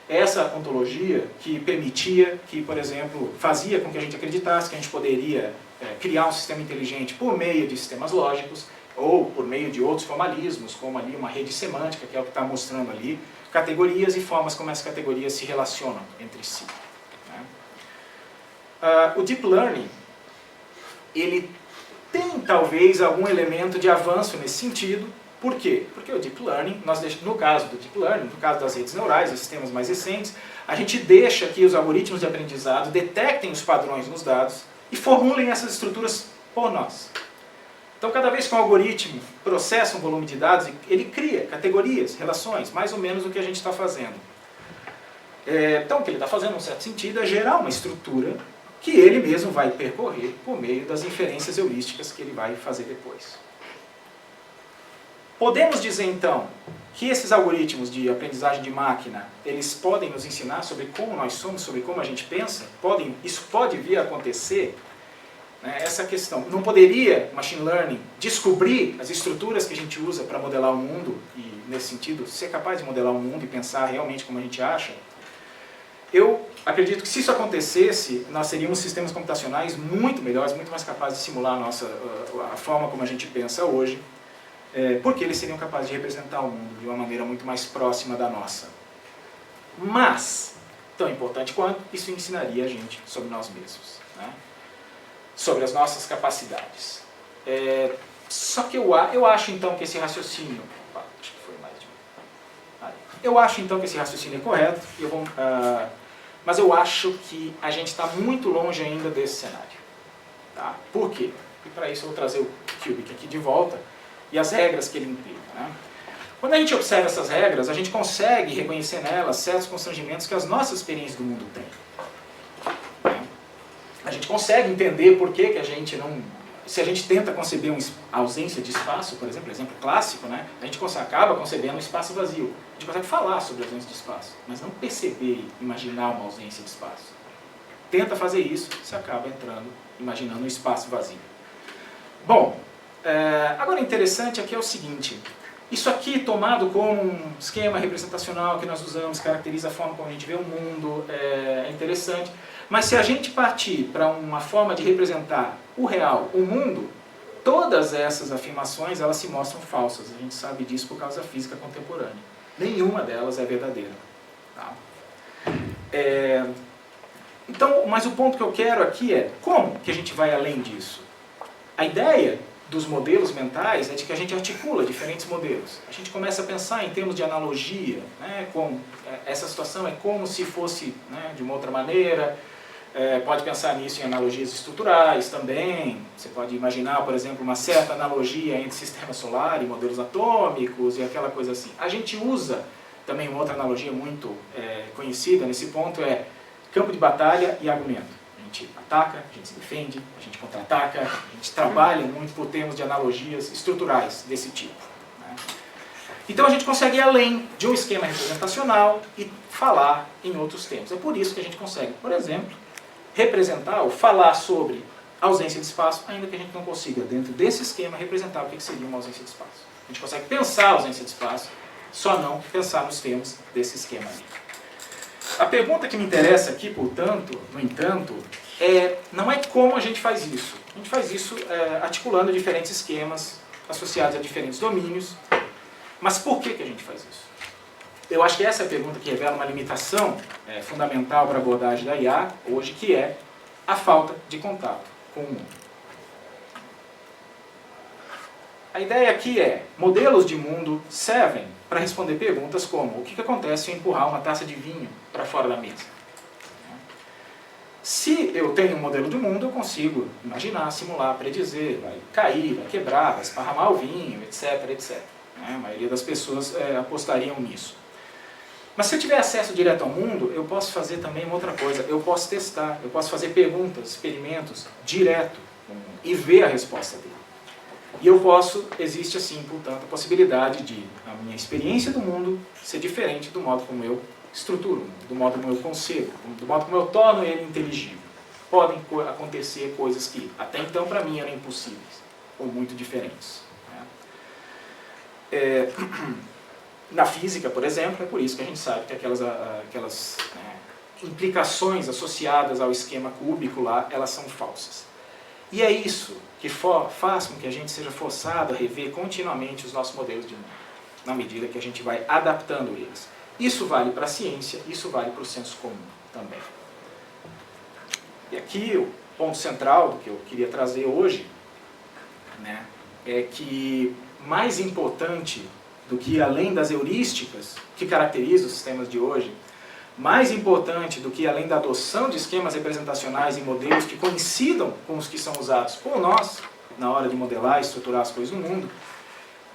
Essa ontologia que permitia, que, por exemplo, fazia com que a gente acreditasse que a gente poderia criar um sistema inteligente por meio de sistemas lógicos ou por meio de outros formalismos, como ali uma rede semântica, que é o que está mostrando ali, categorias e formas como essas categorias se relacionam entre si. Né? O Deep Learning, ele tem talvez algum elemento de avanço nesse sentido. Por quê? Porque o Deep Learning, no caso do Deep Learning, no caso das redes neurais, os sistemas mais recentes, a gente deixa que os algoritmos de aprendizado detectem os padrões nos dados e formulem essas estruturas por nós. Então, cada vez que um algoritmo processa um volume de dados, ele cria categorias, relações, mais ou menos o que a gente está fazendo. Então, o que ele está fazendo, num certo sentido, é gerar uma estrutura que ele mesmo vai percorrer por meio das inferências heurísticas que ele vai fazer depois. Podemos dizer então que esses algoritmos de aprendizagem de máquina, eles podem nos ensinar sobre como nós somos, sobre como a gente pensa? Isso pode vir a acontecer? Essa questão. Não poderia machine learning descobrir as estruturas que a gente usa para modelar o mundo e, nesse sentido, ser capaz de modelar o mundo e pensar realmente como a gente acha? Eu acredito que se isso acontecesse, nós teríamos sistemas computacionais muito melhores, muito mais capazes de simular a forma como a gente pensa hoje, porque eles seriam capazes de representar o mundo de uma maneira muito mais próxima da nossa. Mas, tão importante quanto, isso ensinaria a gente sobre nós mesmos, né? Sobre as nossas capacidades. Só que eu acho então que esse raciocínio... acho que foi mais de um. Eu acho então que esse raciocínio é correto, mas eu acho que a gente está muito longe ainda desse cenário. Tá? Por quê? E para isso eu vou trazer o Kubrick aqui de volta e as regras que ele implica. Né? Quando a gente observa essas regras, a gente consegue reconhecer nelas certos constrangimentos que as nossas experiências do mundo têm. A gente consegue entender por que a gente não... Se a gente tenta conceber a ausência de espaço, por exemplo clássico, né? A gente acaba concebendo um espaço vazio. A gente consegue falar sobre a ausência de espaço, mas não perceber, imaginar uma ausência de espaço. Tenta fazer isso, você acaba imaginando um espaço vazio. Bom, agora o interessante aqui é o seguinte. Isso aqui, tomado como um esquema representacional que nós usamos, caracteriza a forma como a gente vê o mundo, é interessante. Mas se a gente partir para uma forma de representar o real, o mundo, todas essas afirmações elas se mostram falsas. A gente sabe disso por causa da física contemporânea. Nenhuma delas é verdadeira. Tá? Então, mas o ponto que eu quero aqui é como que a gente vai além disso? A ideia dos modelos mentais é de que a gente articula diferentes modelos. A gente começa a pensar em termos de analogia, né, como essa situação é como se fosse, né, de uma outra maneira. Pode pensar nisso em analogias estruturais também. Você pode imaginar, por exemplo, uma certa analogia entre sistema solar e modelos atômicos e aquela coisa assim. A gente usa também uma outra analogia muito conhecida nesse ponto, é campo de batalha e argumento. A gente ataca, a gente se defende, a gente contra-ataca, a gente trabalha muito por termos de analogias estruturais desse tipo. Né? Então a gente consegue ir além de um esquema representacional e falar em outros termos. É por isso que a gente consegue, por exemplo, representar ou falar sobre ausência de espaço, ainda que a gente não consiga, dentro desse esquema, representar o que seria uma ausência de espaço. A gente consegue pensar a ausência de espaço, só não pensar nos termos desse esquema ali. A pergunta que me interessa aqui, portanto, no entanto, não é como a gente faz isso. A gente faz isso articulando diferentes esquemas associados a diferentes domínios. Mas por que a gente faz isso? Eu acho que essa é a pergunta que revela uma limitação fundamental para a abordagem da IA hoje, que é a falta de contato com o mundo. A ideia aqui é, modelos de mundo servem para responder perguntas como o que acontece se eu empurrar uma taça de vinho para fora da mesa? Se eu tenho um modelo de mundo, eu consigo imaginar, simular, predizer, vai cair, vai quebrar, vai esparramar o vinho, etc, etc. A maioria das pessoas apostariam nisso. Mas se eu tiver acesso direto ao mundo, eu posso fazer também uma outra coisa. Eu posso testar, eu posso fazer perguntas, experimentos direto no mundo e ver a resposta dele. E existe assim, portanto, a possibilidade de a minha experiência do mundo ser diferente do modo como eu estruturo, do modo como eu concebo, do modo como eu torno ele inteligível. Podem acontecer coisas que até então para mim eram impossíveis, ou muito diferentes. Na física, por exemplo, é por isso que a gente sabe que aquelas implicações associadas ao esquema cúbico lá, elas são falsas. E é isso que faz com que a gente seja forçado a rever continuamente os nossos modelos de mundo, na medida que a gente vai adaptando eles. Isso vale para a ciência, isso vale para o senso comum também. E aqui o ponto central do que eu queria trazer hoje, né, é que mais importante do que além das heurísticas que caracterizam os sistemas de hoje, mais importante do que além da adoção de esquemas representacionais e modelos que coincidam com os que são usados por nós na hora de modelar e estruturar as coisas no mundo,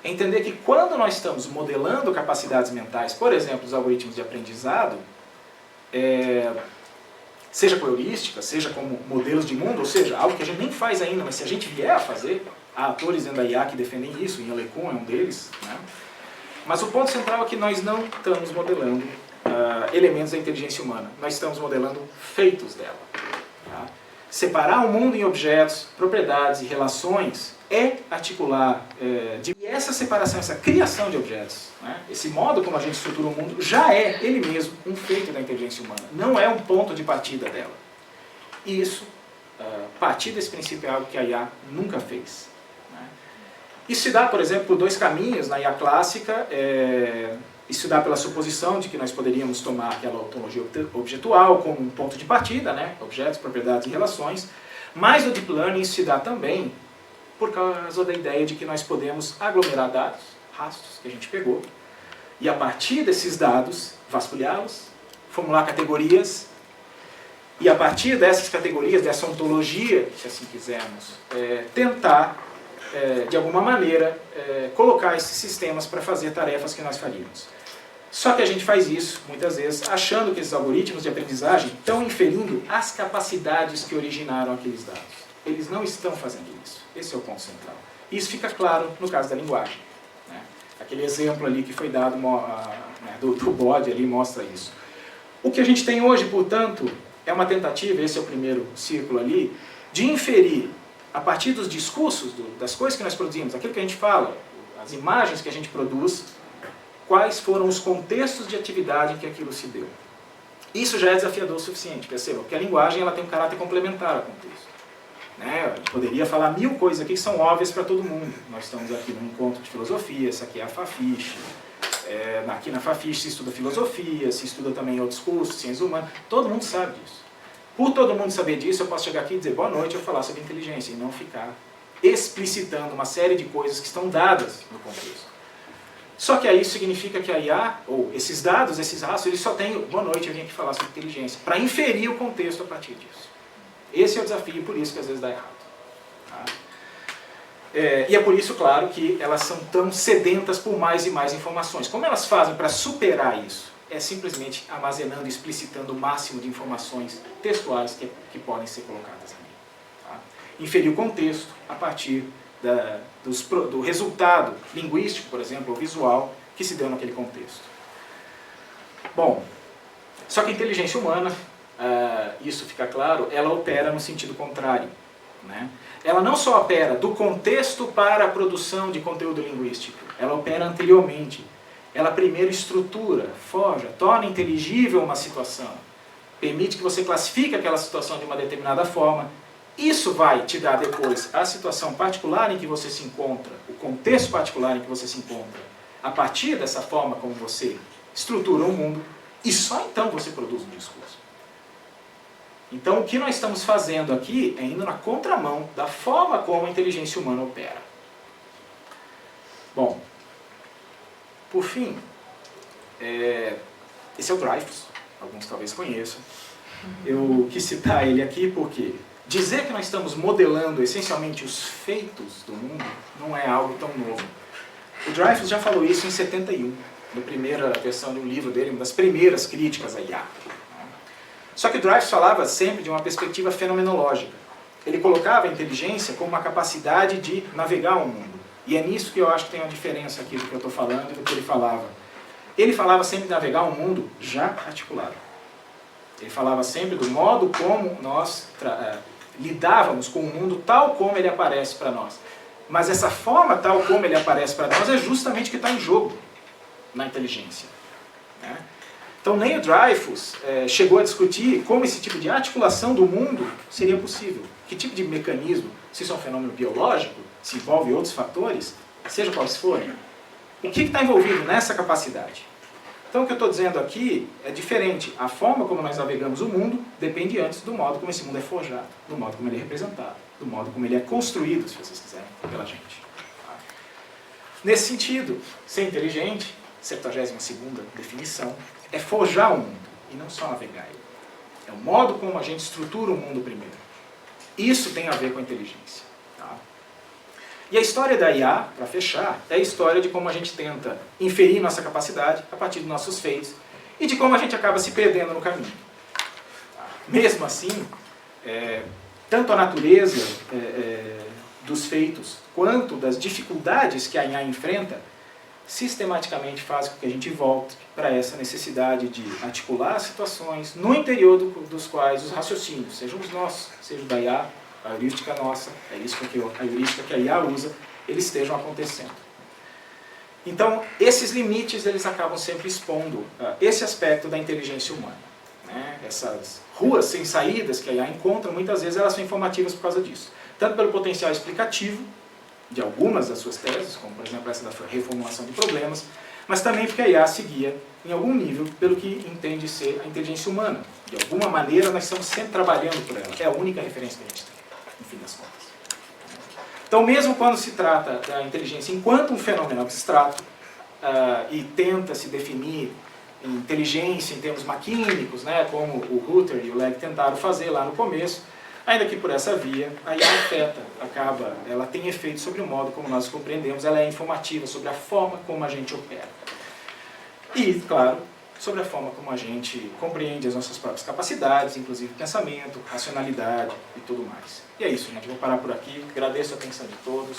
é entender que quando nós estamos modelando capacidades mentais, por exemplo, os algoritmos de aprendizado, seja com heurística, seja como modelos de mundo, ou seja, algo que a gente nem faz ainda, mas se a gente vier a fazer, Há atores dentro da IA que defendem isso, Ian LeCun é um deles, né? Mas o ponto central é que nós não estamos modelando elementos da inteligência humana, nós estamos modelando feitos dela. Tá? Separar o mundo em objetos, propriedades e relações é articular, e essa separação, essa criação de objetos, né? Esse modo como a gente estrutura o mundo já é, ele mesmo, um feito da inteligência humana, não é um ponto de partida dela. E isso, partir desse princípio é algo que a IA nunca fez. Isso se dá, por exemplo, por dois caminhos na IA clássica. Isso se dá pela suposição de que nós poderíamos tomar aquela ontologia objetual como um ponto de partida, né? Objetos, propriedades e relações. Mas no Deep Learning isso se dá também por causa da ideia de que nós podemos aglomerar dados, rastros que a gente pegou, e a partir desses dados, vasculhá-los, formular categorias, e a partir dessas categorias, dessa ontologia, se assim quisermos, tentar de alguma maneira, colocar esses sistemas para fazer tarefas que nós faríamos. Só que a gente faz isso, muitas vezes, achando que esses algoritmos de aprendizagem estão inferindo as capacidades que originaram aqueles dados. Eles não estão fazendo isso. Esse é o ponto central. Isso fica claro no caso da linguagem. Né? Aquele exemplo ali que foi dado do bode ali mostra isso. O que a gente tem hoje, portanto, é uma tentativa, esse é o primeiro círculo ali, de inferir a partir dos discursos, das coisas que nós produzimos, aquilo que a gente fala, as imagens que a gente produz, quais foram os contextos de atividade em que aquilo se deu. Isso já é desafiador o suficiente, percebam, porque a linguagem ela tem um caráter complementar ao contexto. Né? Eu poderia falar 1000 coisas aqui que são óbvias para todo mundo. Nós estamos aqui num encontro de filosofia, essa aqui é a Fafiche. Aqui na Fafiche se estuda filosofia, se estuda também outros cursos, ciências humanas, todo mundo sabe disso. Por todo mundo saber disso, eu posso chegar aqui e dizer boa noite e eu falar sobre inteligência e não ficar explicitando uma série de coisas que estão dadas no contexto. Só que aí isso significa que a IA, ou esses dados, esses rastros, eles só têm boa noite, eu vim aqui falar sobre inteligência, para inferir o contexto a partir disso. Esse é o desafio, por isso que às vezes dá errado. Tá? E é por isso, claro, que elas são tão sedentas por mais e mais informações. Como elas fazem para superar isso? É simplesmente armazenando e explicitando o máximo de informações textuais que podem ser colocadas ali. Tá? Inferir o contexto a partir do resultado linguístico, por exemplo, ou visual, que se deu naquele contexto. Bom, só que a inteligência humana, isso fica claro, ela opera no sentido contrário. Né? Ela não só opera do contexto para a produção de conteúdo linguístico, ela opera anteriormente. Ela primeiro estrutura, forja, torna inteligível uma situação, permite que você classifique aquela situação de uma determinada forma. Isso vai te dar depois a situação particular em que você se encontra, o contexto particular em que você se encontra. A partir dessa forma como você estrutura o mundo, e só então você produz um discurso. Então o que nós estamos fazendo aqui é indo na contramão da forma como a inteligência humana opera. Bom, por fim, esse é o Dreyfus, alguns talvez conheçam. Eu quis citar ele aqui porque dizer que nós estamos modelando essencialmente os feitos do mundo não é algo tão novo. O Dreyfus já falou isso em 71, na primeira versão de um livro dele, uma das primeiras críticas à IA. Só que o Dreyfus falava sempre de uma perspectiva fenomenológica. Ele colocava a inteligência como uma capacidade de navegar o mundo. E é nisso que eu acho que tem uma diferença aqui do que eu estou falando e do que ele falava. Ele falava sempre de navegar um mundo já articulado. Ele falava sempre do modo como nós lidávamos com o mundo tal como ele aparece para nós. Mas essa forma tal como ele aparece para nós é justamente o que está em jogo na inteligência. Né? Então nem o Dreyfus chegou a discutir como esse tipo de articulação do mundo seria possível. Que tipo de mecanismo, se isso é um fenômeno biológico, se envolve outros fatores, seja quais forem, o que está envolvido nessa capacidade? Então o que eu estou dizendo aqui é diferente. A forma como nós navegamos o mundo depende antes do modo como esse mundo é forjado, do modo como ele é representado, do modo como ele é construído, se vocês quiserem, pela gente. Tá? Nesse sentido, ser inteligente, 72ª definição, é forjar o mundo e não só navegar ele. É o modo como a gente estrutura o mundo primeiro. Isso tem a ver com a inteligência. Tá? E a história da IA, para fechar, é a história de como a gente tenta inferir nossa capacidade a partir dos nossos feitos e de como a gente acaba se perdendo no caminho. Tá? Mesmo assim, tanto a natureza dos feitos quanto das dificuldades que a IA enfrenta, sistematicamente faz com que a gente volte para essa necessidade de articular situações no interior dos quais os raciocínios, sejam os nossos, seja da IA, a heurística nossa, a heurística que a IA usa, eles estejam acontecendo. Então, esses limites eles acabam sempre expondo esse aspecto da inteligência humana. Né? Essas ruas sem saídas que a IA encontra, muitas vezes elas são informativas por causa disso. Tanto pelo potencial explicativo de algumas das suas teses, como por exemplo essa da reformulação de problemas, mas também porque a IA se guia, em algum nível, pelo que entende ser a inteligência humana. De alguma maneira, nós estamos sempre trabalhando por ela. É a única referência que a gente tem, no fim das contas. Então, mesmo quando se trata da inteligência enquanto um fenômeno abstrato, e tenta se definir inteligência em termos maquínicos, né, como o Ruther e o Legg tentaram fazer lá no começo, ainda que por essa via, a IA afeta, ela tem efeito sobre o modo como nós compreendemos, ela é informativa sobre a forma como a gente opera. E, claro, sobre a forma como a gente compreende as nossas próprias capacidades, inclusive pensamento, racionalidade e tudo mais. E é isso, gente. Vou parar por aqui. Agradeço a atenção de todos.